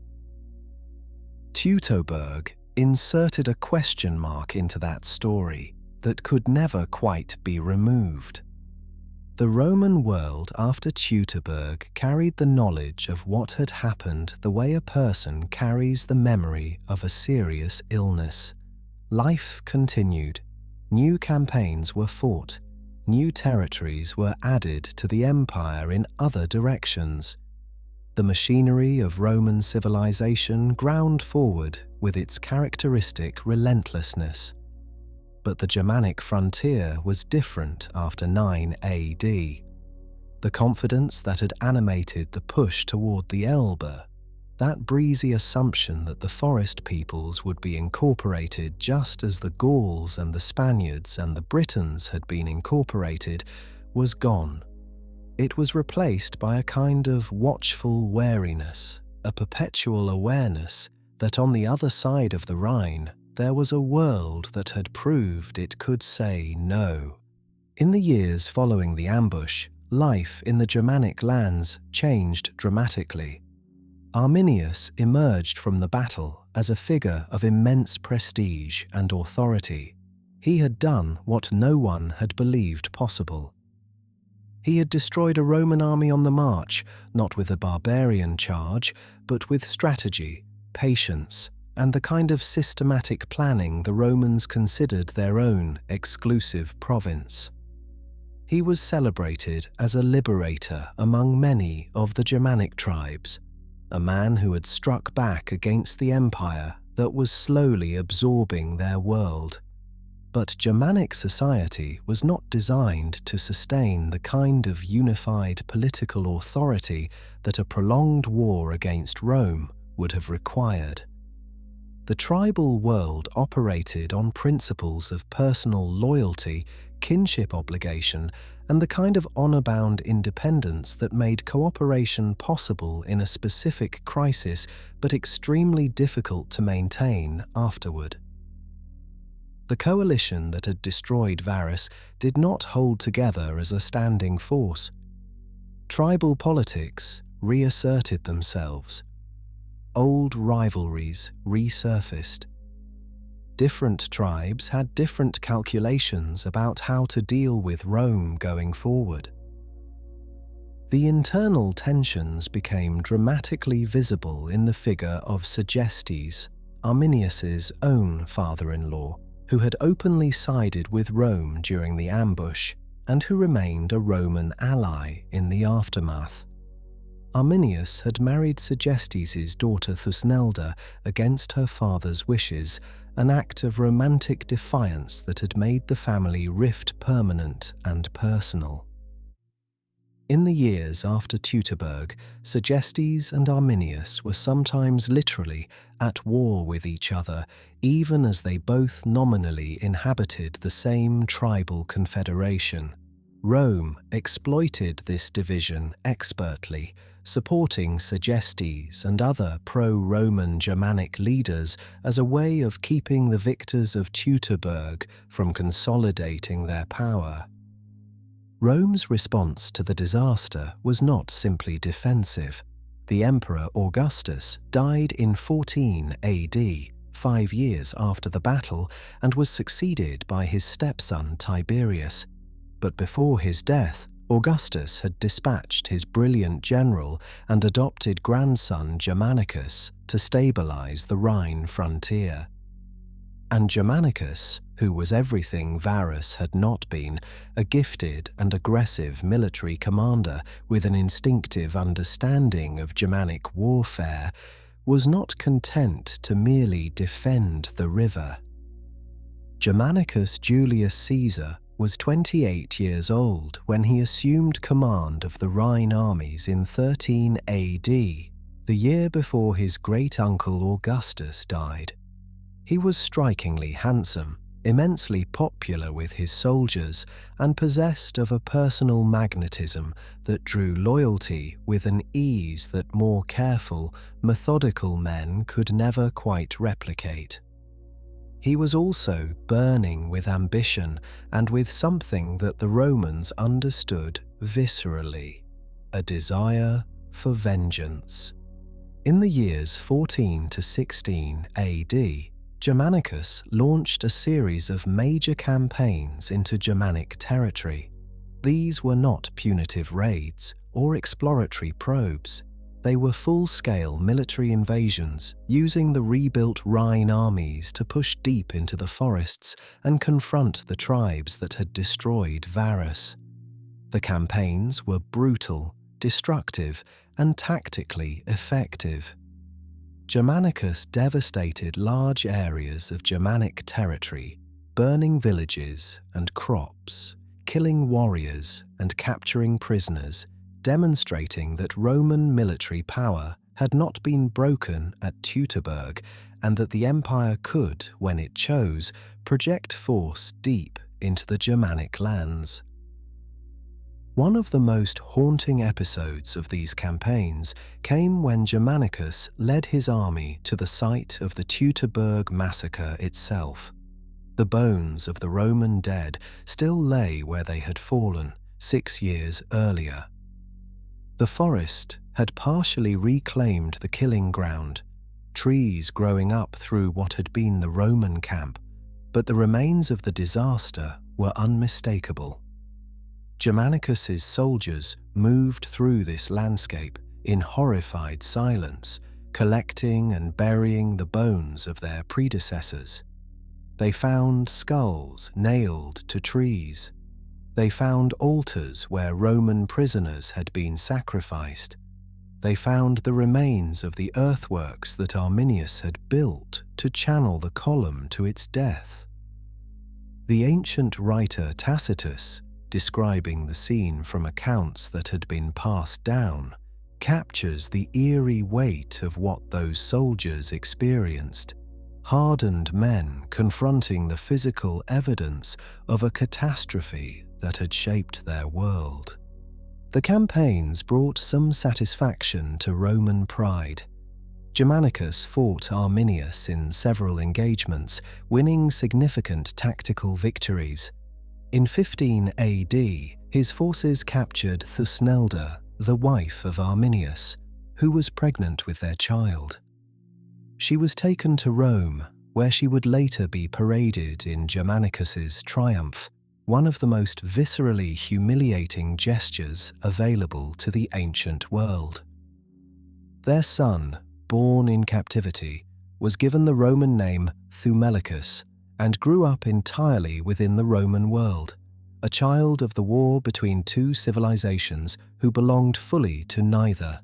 Teutoburg inserted a question mark into that story that could never quite be removed. The Roman world after Teutoburg carried the knowledge of what had happened the way a person carries the memory of a serious illness. Life continued. New campaigns were fought. New territories were added to the empire in other directions. The machinery of Roman civilization ground forward with its characteristic relentlessness. But the Germanic frontier was different after 9 AD. The confidence that had animated the push toward the Elbe, that breezy assumption that the forest peoples would be incorporated just as the Gauls and the Spaniards and the Britons had been incorporated, was gone. It was replaced by a kind of watchful wariness, a perpetual awareness that on the other side of the Rhine there was a world that had proved it could say no. In the years following the ambush, life in the Germanic lands changed dramatically. Arminius emerged from the battle as a figure of immense prestige and authority. He had done what no one had believed possible. He had destroyed a Roman army on the march, not with a barbarian charge, but with strategy, patience, and the kind of systematic planning the Romans considered their own exclusive province. He was celebrated as a liberator among many of the Germanic tribes, a man who had struck back against the empire that was slowly absorbing their world. But Germanic society was not designed to sustain the kind of unified political authority that a prolonged war against Rome would have required. The tribal world operated on principles of personal loyalty, kinship obligation, and the kind of honor-bound independence that made cooperation possible in a specific crisis but extremely difficult to maintain afterward. The coalition that had destroyed Varus did not hold together as a standing force. Tribal politics reasserted themselves. Old rivalries resurfaced. Different tribes had different calculations about how to deal with Rome going forward. The internal tensions became dramatically visible in the figure of Segestes, Arminius's own father-in-law, who had openly sided with Rome during the ambush and who remained a Roman ally in the aftermath. Arminius had married Segestes' daughter Thusnelda against her father's wishes, an act of romantic defiance that had made the family rift permanent and personal. In the years after Teutoburg, Segestes and Arminius were sometimes literally at war with each other, even as they both nominally inhabited the same tribal confederation. Rome exploited this division expertly, supporting Segestes and other pro-Roman Germanic leaders as a way of keeping the victors of Teutoburg from consolidating their power. Rome's response to the disaster was not simply defensive. The Emperor Augustus died in 14 AD, 5 years after the battle, and was succeeded by his stepson Tiberius. But before his death, Augustus had dispatched his brilliant general and adopted grandson Germanicus to stabilize the Rhine frontier. And Germanicus, who was everything Varus had not been, a gifted and aggressive military commander with an instinctive understanding of Germanic warfare, was not content to merely defend the river. Germanicus Julius Caesar was 28 years old when he assumed command of the Rhine armies in 13 AD, the year before his great-uncle Augustus died. He was strikingly handsome, immensely popular with his soldiers, and possessed of a personal magnetism that drew loyalty with an ease that more careful, methodical men could never quite replicate. He was also burning with ambition and with something that the Romans understood viscerally, a desire for vengeance. In the years 14 to 16 AD, Germanicus launched a series of major campaigns into Germanic territory. These were not punitive raids or exploratory probes. They were full-scale military invasions, using the rebuilt Rhine armies to push deep into the forests and confront the tribes that had destroyed Varus. The campaigns were brutal, destructive, and tactically effective. Germanicus devastated large areas of Germanic territory, burning villages and crops, killing warriors and capturing prisoners, demonstrating that Roman military power had not been broken at Teutoburg and that the empire could, when it chose, project force deep into the Germanic lands. One of the most haunting episodes of these campaigns came when Germanicus led his army to the site of the Teutoburg massacre itself. The bones of the Roman dead still lay where they had fallen 6 years earlier. The forest had partially reclaimed the killing ground, trees growing up through what had been the Roman camp, but the remains of the disaster were unmistakable. Germanicus's soldiers moved through this landscape in horrified silence, collecting and burying the bones of their predecessors. They found skulls nailed to trees. They found altars where Roman prisoners had been sacrificed. They found the remains of the earthworks that Arminius had built to channel the column to its death. The ancient writer Tacitus, describing the scene from accounts that had been passed down, captures the eerie weight of what those soldiers experienced. hardened men confronting the physical evidence of a catastrophe that had shaped their world. The campaigns brought some satisfaction to Roman pride. Germanicus fought Arminius in several engagements, winning significant tactical victories. In 15 AD, his forces captured Thusnelda, the wife of Arminius, who was pregnant with their child. She was taken to Rome, where she would later be paraded in Germanicus's triumph, one of the most viscerally humiliating gestures available to the ancient world. Their son, born in captivity, was given the Roman name Thumelicus and grew up entirely within the Roman world, a child of the war between two civilizations who belonged fully to neither.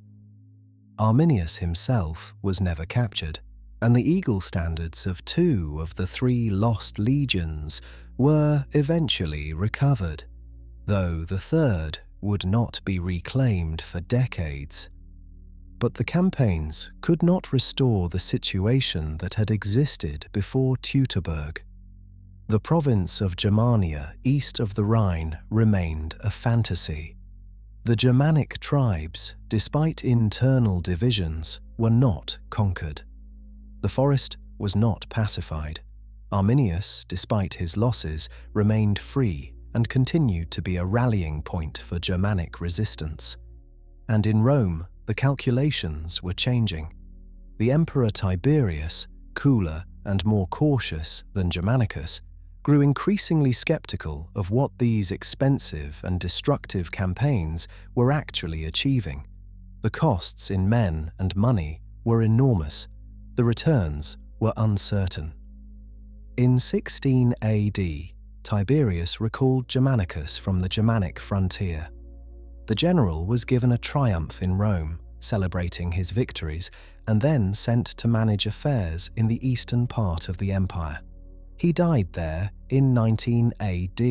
Arminius himself was never captured, and the eagle standards of 2 of the 3 lost legions were eventually recovered, though the third would not be reclaimed for decades. But the campaigns could not restore the situation that had existed before Teutoburg. The province of Germania east of the Rhine remained a fantasy. The Germanic tribes, despite internal divisions, were not conquered. The forest was not pacified. Arminius, despite his losses, remained free and continued to be a rallying point for Germanic resistance. And in Rome, the calculations were changing. The Emperor Tiberius, cooler and more cautious than Germanicus, grew increasingly skeptical of what these expensive and destructive campaigns were actually achieving. The costs in men and money were enormous. The returns were uncertain. In 16 AD, Tiberius recalled Germanicus from the Germanic frontier. The general was given a triumph in Rome, celebrating his victories, and then sent to manage affairs in the eastern part of the empire. He died there in 19 AD,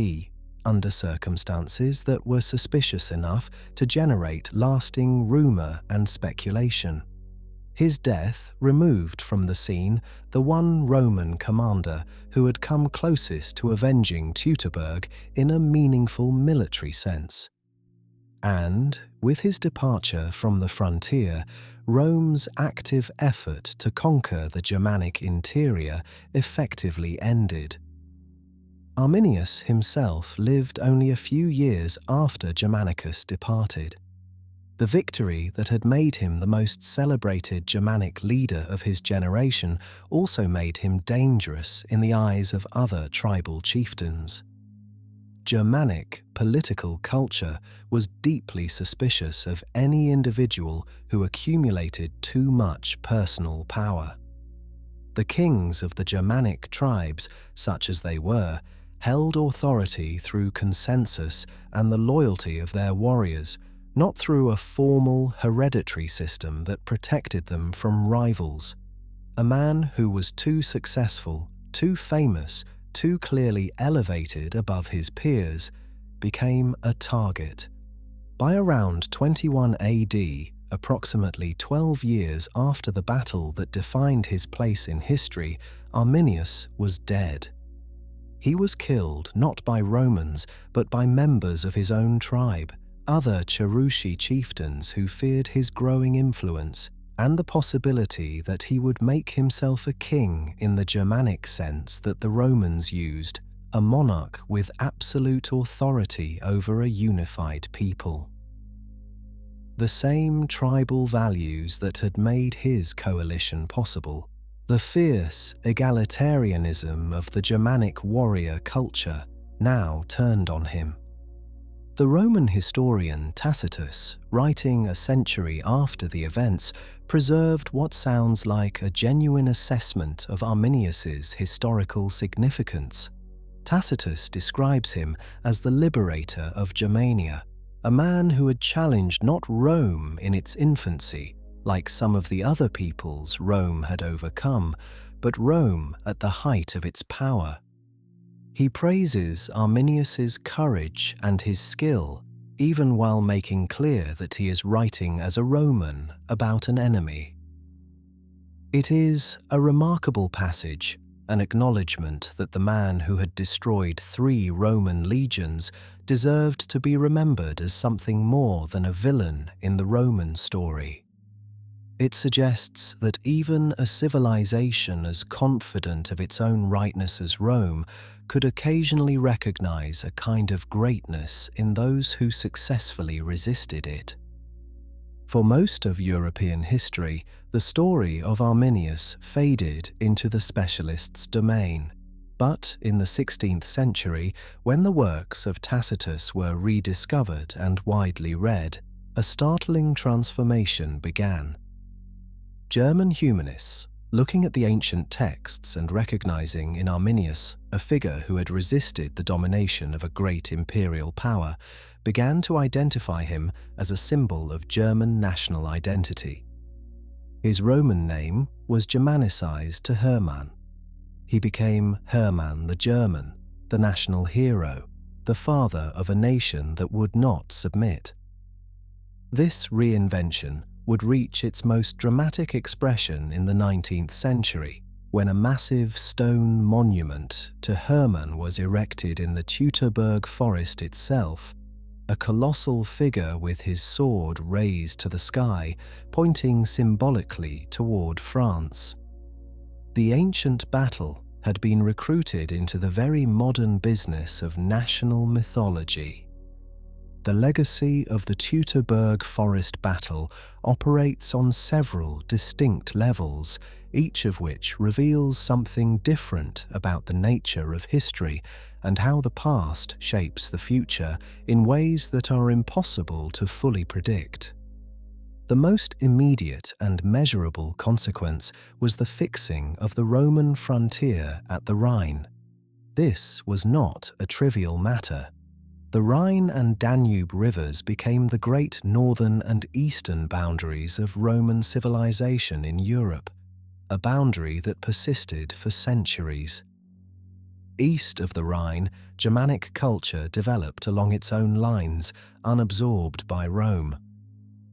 under circumstances that were suspicious enough to generate lasting rumor and speculation. His death removed from the scene the one Roman commander who had come closest to avenging Teutoburg in a meaningful military sense. And, with his departure from the frontier, Rome's active effort to conquer the Germanic interior effectively ended. Arminius himself lived only a few years after Germanicus departed. The victory that had made him the most celebrated Germanic leader of his generation also made him dangerous in the eyes of other tribal chieftains. Germanic political culture was deeply suspicious of any individual who accumulated too much personal power. The kings of the Germanic tribes, such as they were, held authority through consensus and the loyalty of their warriors, not through a formal hereditary system that protected them from rivals. A man who was too successful, too famous, too clearly elevated above his peers, became a target. By around 21 AD, approximately 12 years after the battle that defined his place in history, Arminius was dead. He was killed not by Romans, but by members of his own tribe, other Cherushi chieftains who feared his growing influence and the possibility that he would make himself a king in the Germanic sense that the Romans used, a monarch with absolute authority over a unified people. The same tribal values that had made his coalition possible, the fierce egalitarianism of the Germanic warrior culture, now turned on him. The Roman historian Tacitus, writing a century after the events, preserved what sounds like a genuine assessment of Arminius's historical significance. Tacitus describes him as the liberator of Germania, a man who had challenged not Rome in its infancy, like some of the other peoples Rome had overcome, but Rome at the height of its power. He praises Arminius's courage and his skill, even while making clear that he is writing as a Roman about an enemy. It is a remarkable passage, an acknowledgement that the man who had destroyed 3 Roman legions deserved to be remembered as something more than a villain in the Roman story. It suggests that even a civilization as confident of its own rightness as Rome could occasionally recognize a kind of greatness in those who successfully resisted it. For most of European history, the story of Arminius faded into the specialist's domain. But in the 16th century, when the works of Tacitus were rediscovered and widely read, a startling transformation began. German humanists, looking at the ancient texts and recognizing in Arminius a figure who had resisted the domination of a great imperial power, began to identify him as a symbol of German national identity. His Roman name was Germanicized to Hermann. He became Hermann the German, the national hero, the father of a nation that would not submit. This reinvention would reach its most dramatic expression in the 19th century, when a massive stone monument to Hermann was erected in the Teutoburg Forest itself, a colossal figure with his sword raised to the sky, pointing symbolically toward France. The ancient battle had been recruited into the very modern business of national mythology. The legacy of the Teutoburg Forest battle operates on several distinct levels, each of which reveals something different about the nature of history and how the past shapes the future in ways that are impossible to fully predict. The most immediate and measurable consequence was the fixing of the Roman frontier at the Rhine. This was not a trivial matter. The Rhine and Danube rivers became the great northern and eastern boundaries of Roman civilization in Europe, a boundary that persisted for centuries. East of the Rhine, Germanic culture developed along its own lines, unabsorbed by Rome.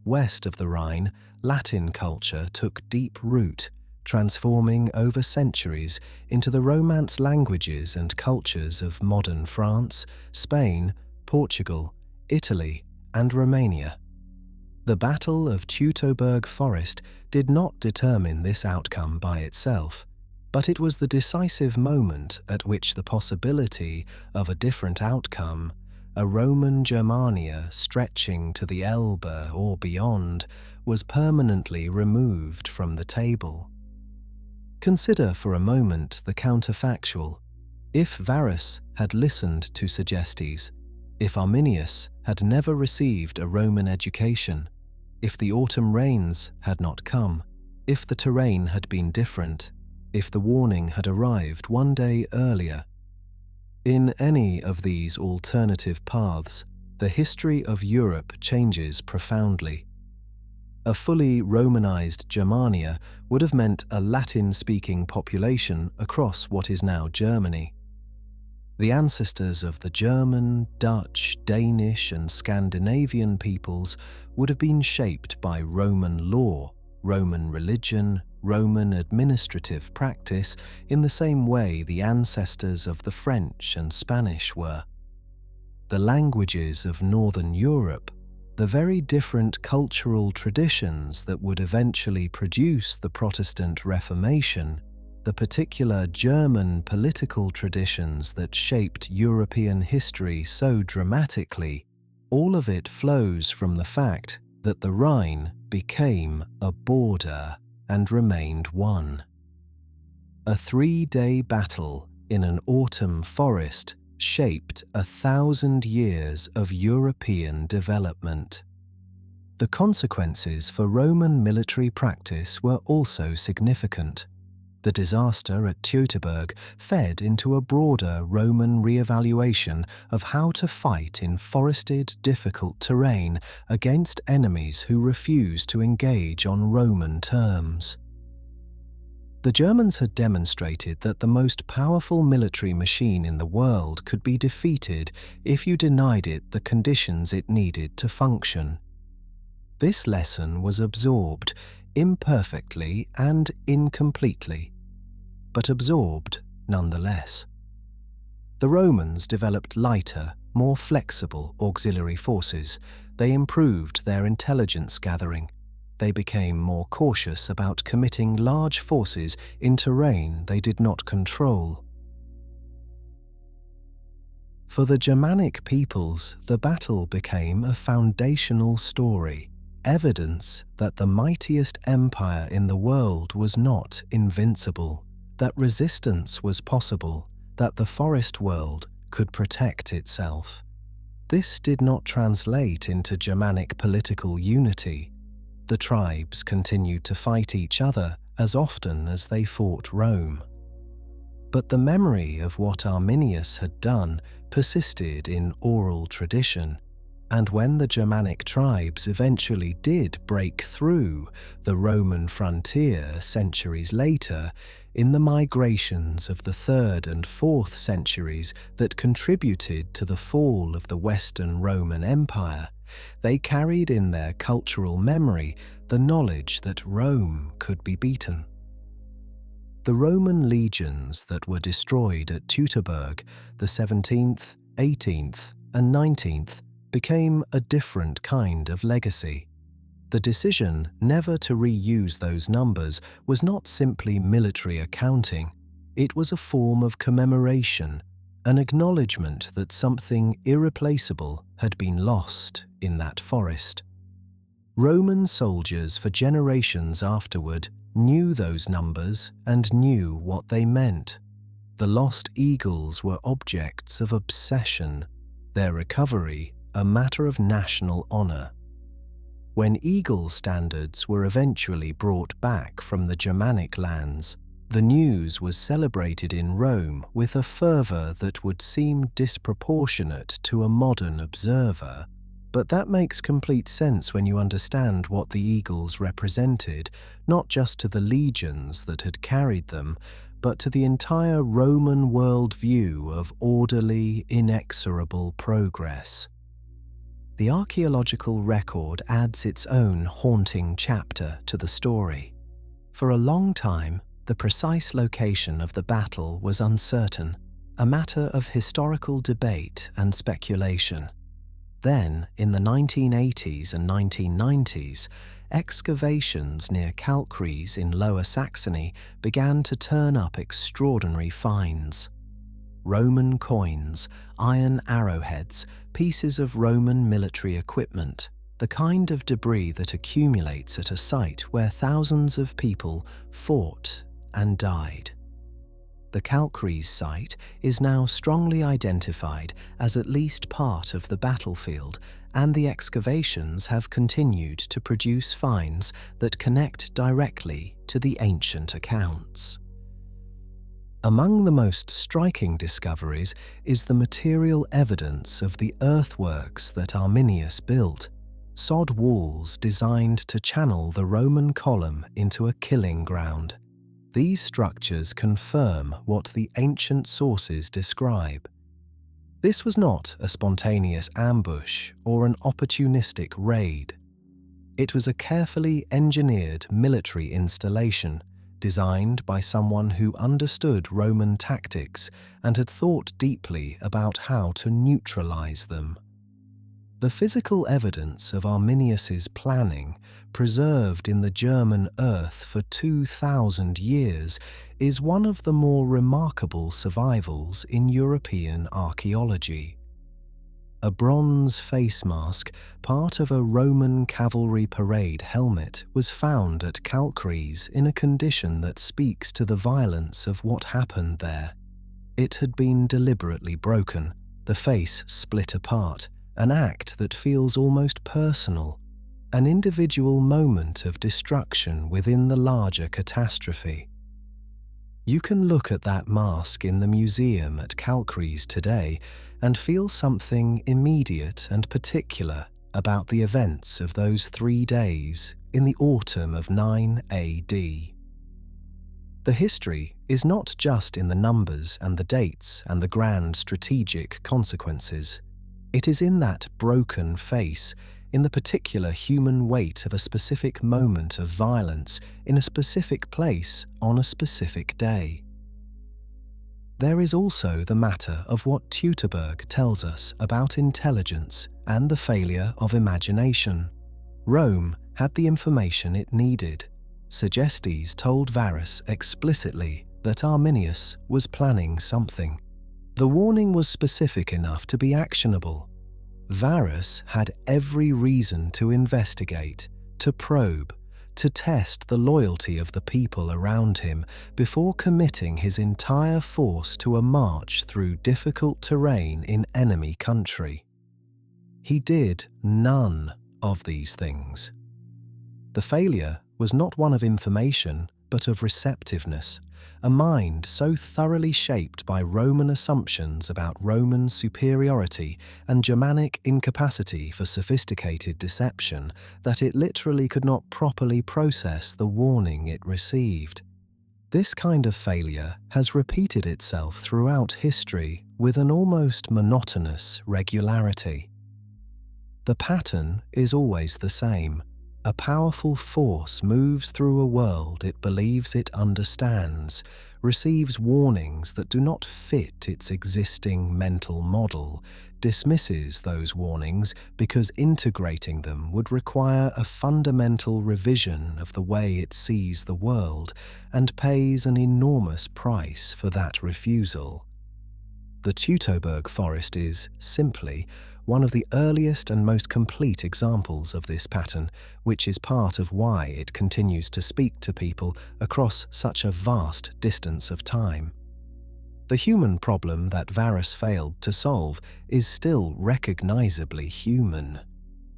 West of the Rhine, Latin culture took deep root, transforming over centuries into the Romance languages and cultures of modern France, Spain, Portugal, Italy, and Romania. The Battle of Teutoburg Forest did not determine this outcome by itself, but it was the decisive moment at which the possibility of a different outcome, a Roman Germania stretching to the Elbe or beyond, was permanently removed from the table. Consider for a moment the counterfactual. If Varus had listened to Segestes, if Arminius had never received a Roman education, if the autumn rains had not come, if the terrain had been different, if the warning had arrived one day earlier. In any of these alternative paths, the history of Europe changes profoundly. A fully Romanized Germania would have meant a Latin-speaking population across what is now Germany. The ancestors of the German, Dutch, Danish, and Scandinavian peoples would have been shaped by Roman law, Roman religion, Roman administrative practice in the same way the ancestors of the French and Spanish were. The languages of Northern Europe, the very different cultural traditions that would eventually produce the Protestant Reformation, the particular German political traditions that shaped European history so dramatically, all of it flows from the fact that the Rhine became a border and remained one. A 3-day battle in an autumn forest shaped 1,000 years of European development. The consequences for Roman military practice were also significant. The disaster at Teutoburg fed into a broader Roman re-evaluation of how to fight in forested, difficult terrain against enemies who refused to engage on Roman terms. The Germans had demonstrated that the most powerful military machine in the world could be defeated if you denied it the conditions it needed to function. This lesson was absorbed, imperfectly and incompletely, but absorbed nonetheless. The Romans developed lighter, more flexible auxiliary forces. They improved their intelligence gathering. They became more cautious about committing large forces in terrain they did not control. For the Germanic peoples, the battle became a foundational story, evidence that the mightiest empire in the world was not invincible, that resistance was possible, that the forest world could protect itself. This did not translate into Germanic political unity. The tribes continued to fight each other as often as they fought Rome. But the memory of what Arminius had done persisted in oral tradition, and when the Germanic tribes eventually did break through the Roman frontier centuries later, in the migrations of the 3rd and 4th centuries that contributed to the fall of the Western Roman Empire, they carried in their cultural memory the knowledge that Rome could be beaten. The Roman legions that were destroyed at Teutoburg, the 17th, 18th, and 19th, became a different kind of legacy. The decision never to reuse those numbers was not simply military accounting. It was a form of commemoration, an acknowledgement that something irreplaceable had been lost in that forest. Roman soldiers for generations afterward knew those numbers and knew what they meant. The lost eagles were objects of obsession, their recovery a matter of national honor. When eagle standards were eventually brought back from the Germanic lands, the news was celebrated in Rome with a fervor that would seem disproportionate to a modern observer. But that makes complete sense when you understand what the eagles represented, not just to the legions that had carried them, but to the entire Roman worldview of orderly, inexorable progress. The archaeological record adds its own haunting chapter to the story. For a long time, the precise location of the battle was uncertain, a matter of historical debate and speculation. Then, in the 1980s and 1990s, excavations near Kalkries in Lower Saxony began to turn up extraordinary finds. Roman coins, iron arrowheads, pieces of Roman military equipment, the kind of debris that accumulates at a site where thousands of people fought and died. The Kalkries site is now strongly identified as at least part of the battlefield, and the excavations have continued to produce finds that connect directly to the ancient accounts. Among the most striking discoveries is the material evidence of the earthworks that Arminius built, sod walls designed to channel the Roman column into a killing ground. These structures confirm what the ancient sources describe. This was not a spontaneous ambush or an opportunistic raid. It was a carefully engineered military installation, designed by someone who understood Roman tactics and had thought deeply about how to neutralize them. The physical evidence of Arminius's planning, preserved in the German earth for 2,000 years, is one of the more remarkable survivals in European archaeology. A bronze face mask, part of a Roman cavalry parade helmet, was found at Kalkries in a condition that speaks to the violence of what happened there. It had been deliberately broken, the face split apart, an act that feels almost personal, an individual moment of destruction within the larger catastrophe. You can look at that mask in the museum at Kalkries today and feel something immediate and particular about the events of those 3 days in the autumn of 9 AD. The history is not just in the numbers and the dates and the grand strategic consequences. It is in that broken face, in the particular human weight of a specific moment of violence in a specific place on a specific day. There is also the matter of what Teutoburg tells us about intelligence and the failure of imagination. Rome had the information it needed. Segestes told Varus explicitly that Arminius was planning something. The warning was specific enough to be actionable. Varus had every reason to investigate, to probe, to test the loyalty of the people around him before committing his entire force to a march through difficult terrain in enemy country. He did none of these things. The failure was not one of information, but of receptiveness, a mind so thoroughly shaped by Roman assumptions about Roman superiority and Germanic incapacity for sophisticated deception that it literally could not properly process the warning it received. This kind of failure has repeated itself throughout history with an almost monotonous regularity. The pattern is always the same. A powerful force moves through a world it believes it understands, receives warnings that do not fit its existing mental model, dismisses those warnings because integrating them would require a fundamental revision of the way it sees the world, and pays an enormous price for that refusal. The Teutoburg Forest is, simply, one of the earliest and most complete examples of this pattern, which is part of why it continues to speak to people across such a vast distance of time. The human problem that Varus failed to solve is still recognizably human.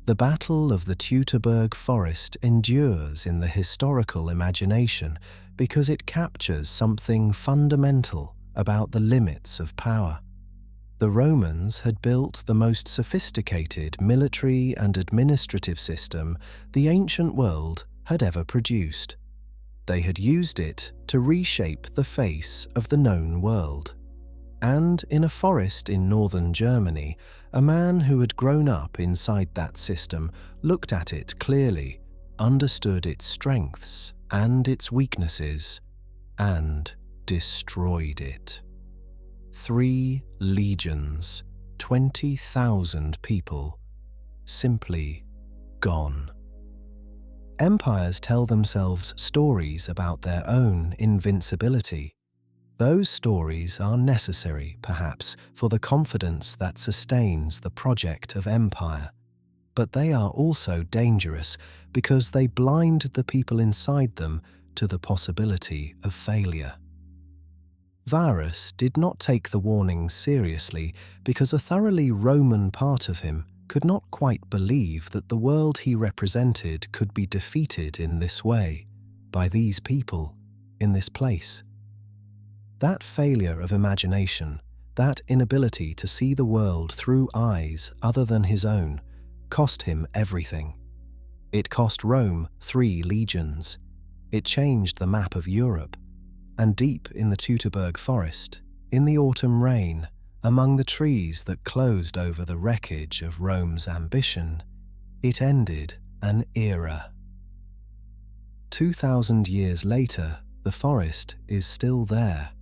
The Battle of the Teutoburg Forest endures in the historical imagination because it captures something fundamental about the limits of power. The Romans had built the most sophisticated military and administrative system the ancient world had ever produced. They had used it to reshape the face of the known world. And in a forest in northern Germany, a man who had grown up inside that system looked at it clearly, understood its strengths and its weaknesses, and destroyed it. 3 legions, 20,000 people, simply gone. Empires tell themselves stories about their own invincibility. Those stories are necessary, perhaps, for the confidence that sustains the project of empire. But they are also dangerous because they blind the people inside them to the possibility of failure. Varus did not take the warnings seriously because a thoroughly Roman part of him could not quite believe that the world he represented could be defeated in this way, by these people, in this place. That failure of imagination, that inability to see the world through eyes other than his own, cost him everything. It cost Rome 3 legions. It changed the map of Europe. And deep in the Teutoburg Forest, in the autumn rain, among the trees that closed over the wreckage of Rome's ambition, it ended an era. 2,000 years later, the forest is still there,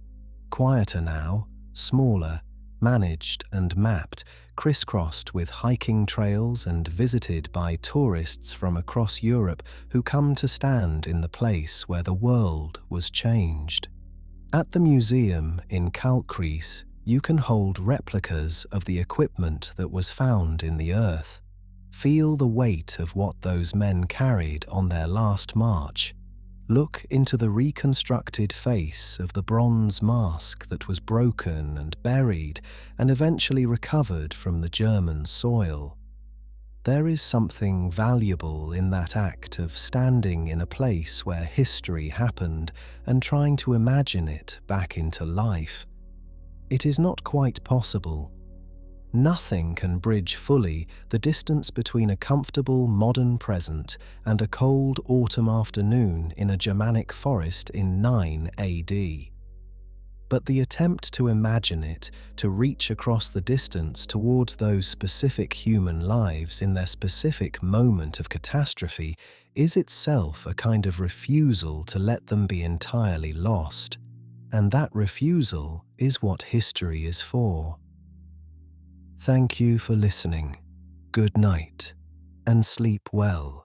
quieter now, smaller, managed and mapped, crisscrossed with hiking trails and visited by tourists from across Europe who come to stand in the place where the world was changed. At the museum in Kalkreis, you can hold replicas of the equipment that was found in the earth. Feel the weight of what those men carried on their last march. Look into the reconstructed face of the bronze mask that was broken and buried and eventually recovered from the German soil. There is something valuable in that act of standing in a place where history happened and trying to imagine it back into life. It is not quite possible. Nothing can bridge fully the distance between a comfortable modern present and a cold autumn afternoon in a Germanic forest in 9 AD. But the attempt to imagine it, to reach across the distance toward those specific human lives in their specific moment of catastrophe, is itself a kind of refusal to let them be entirely lost. And that refusal is what history is for. Thank you for listening. Good night, and sleep well.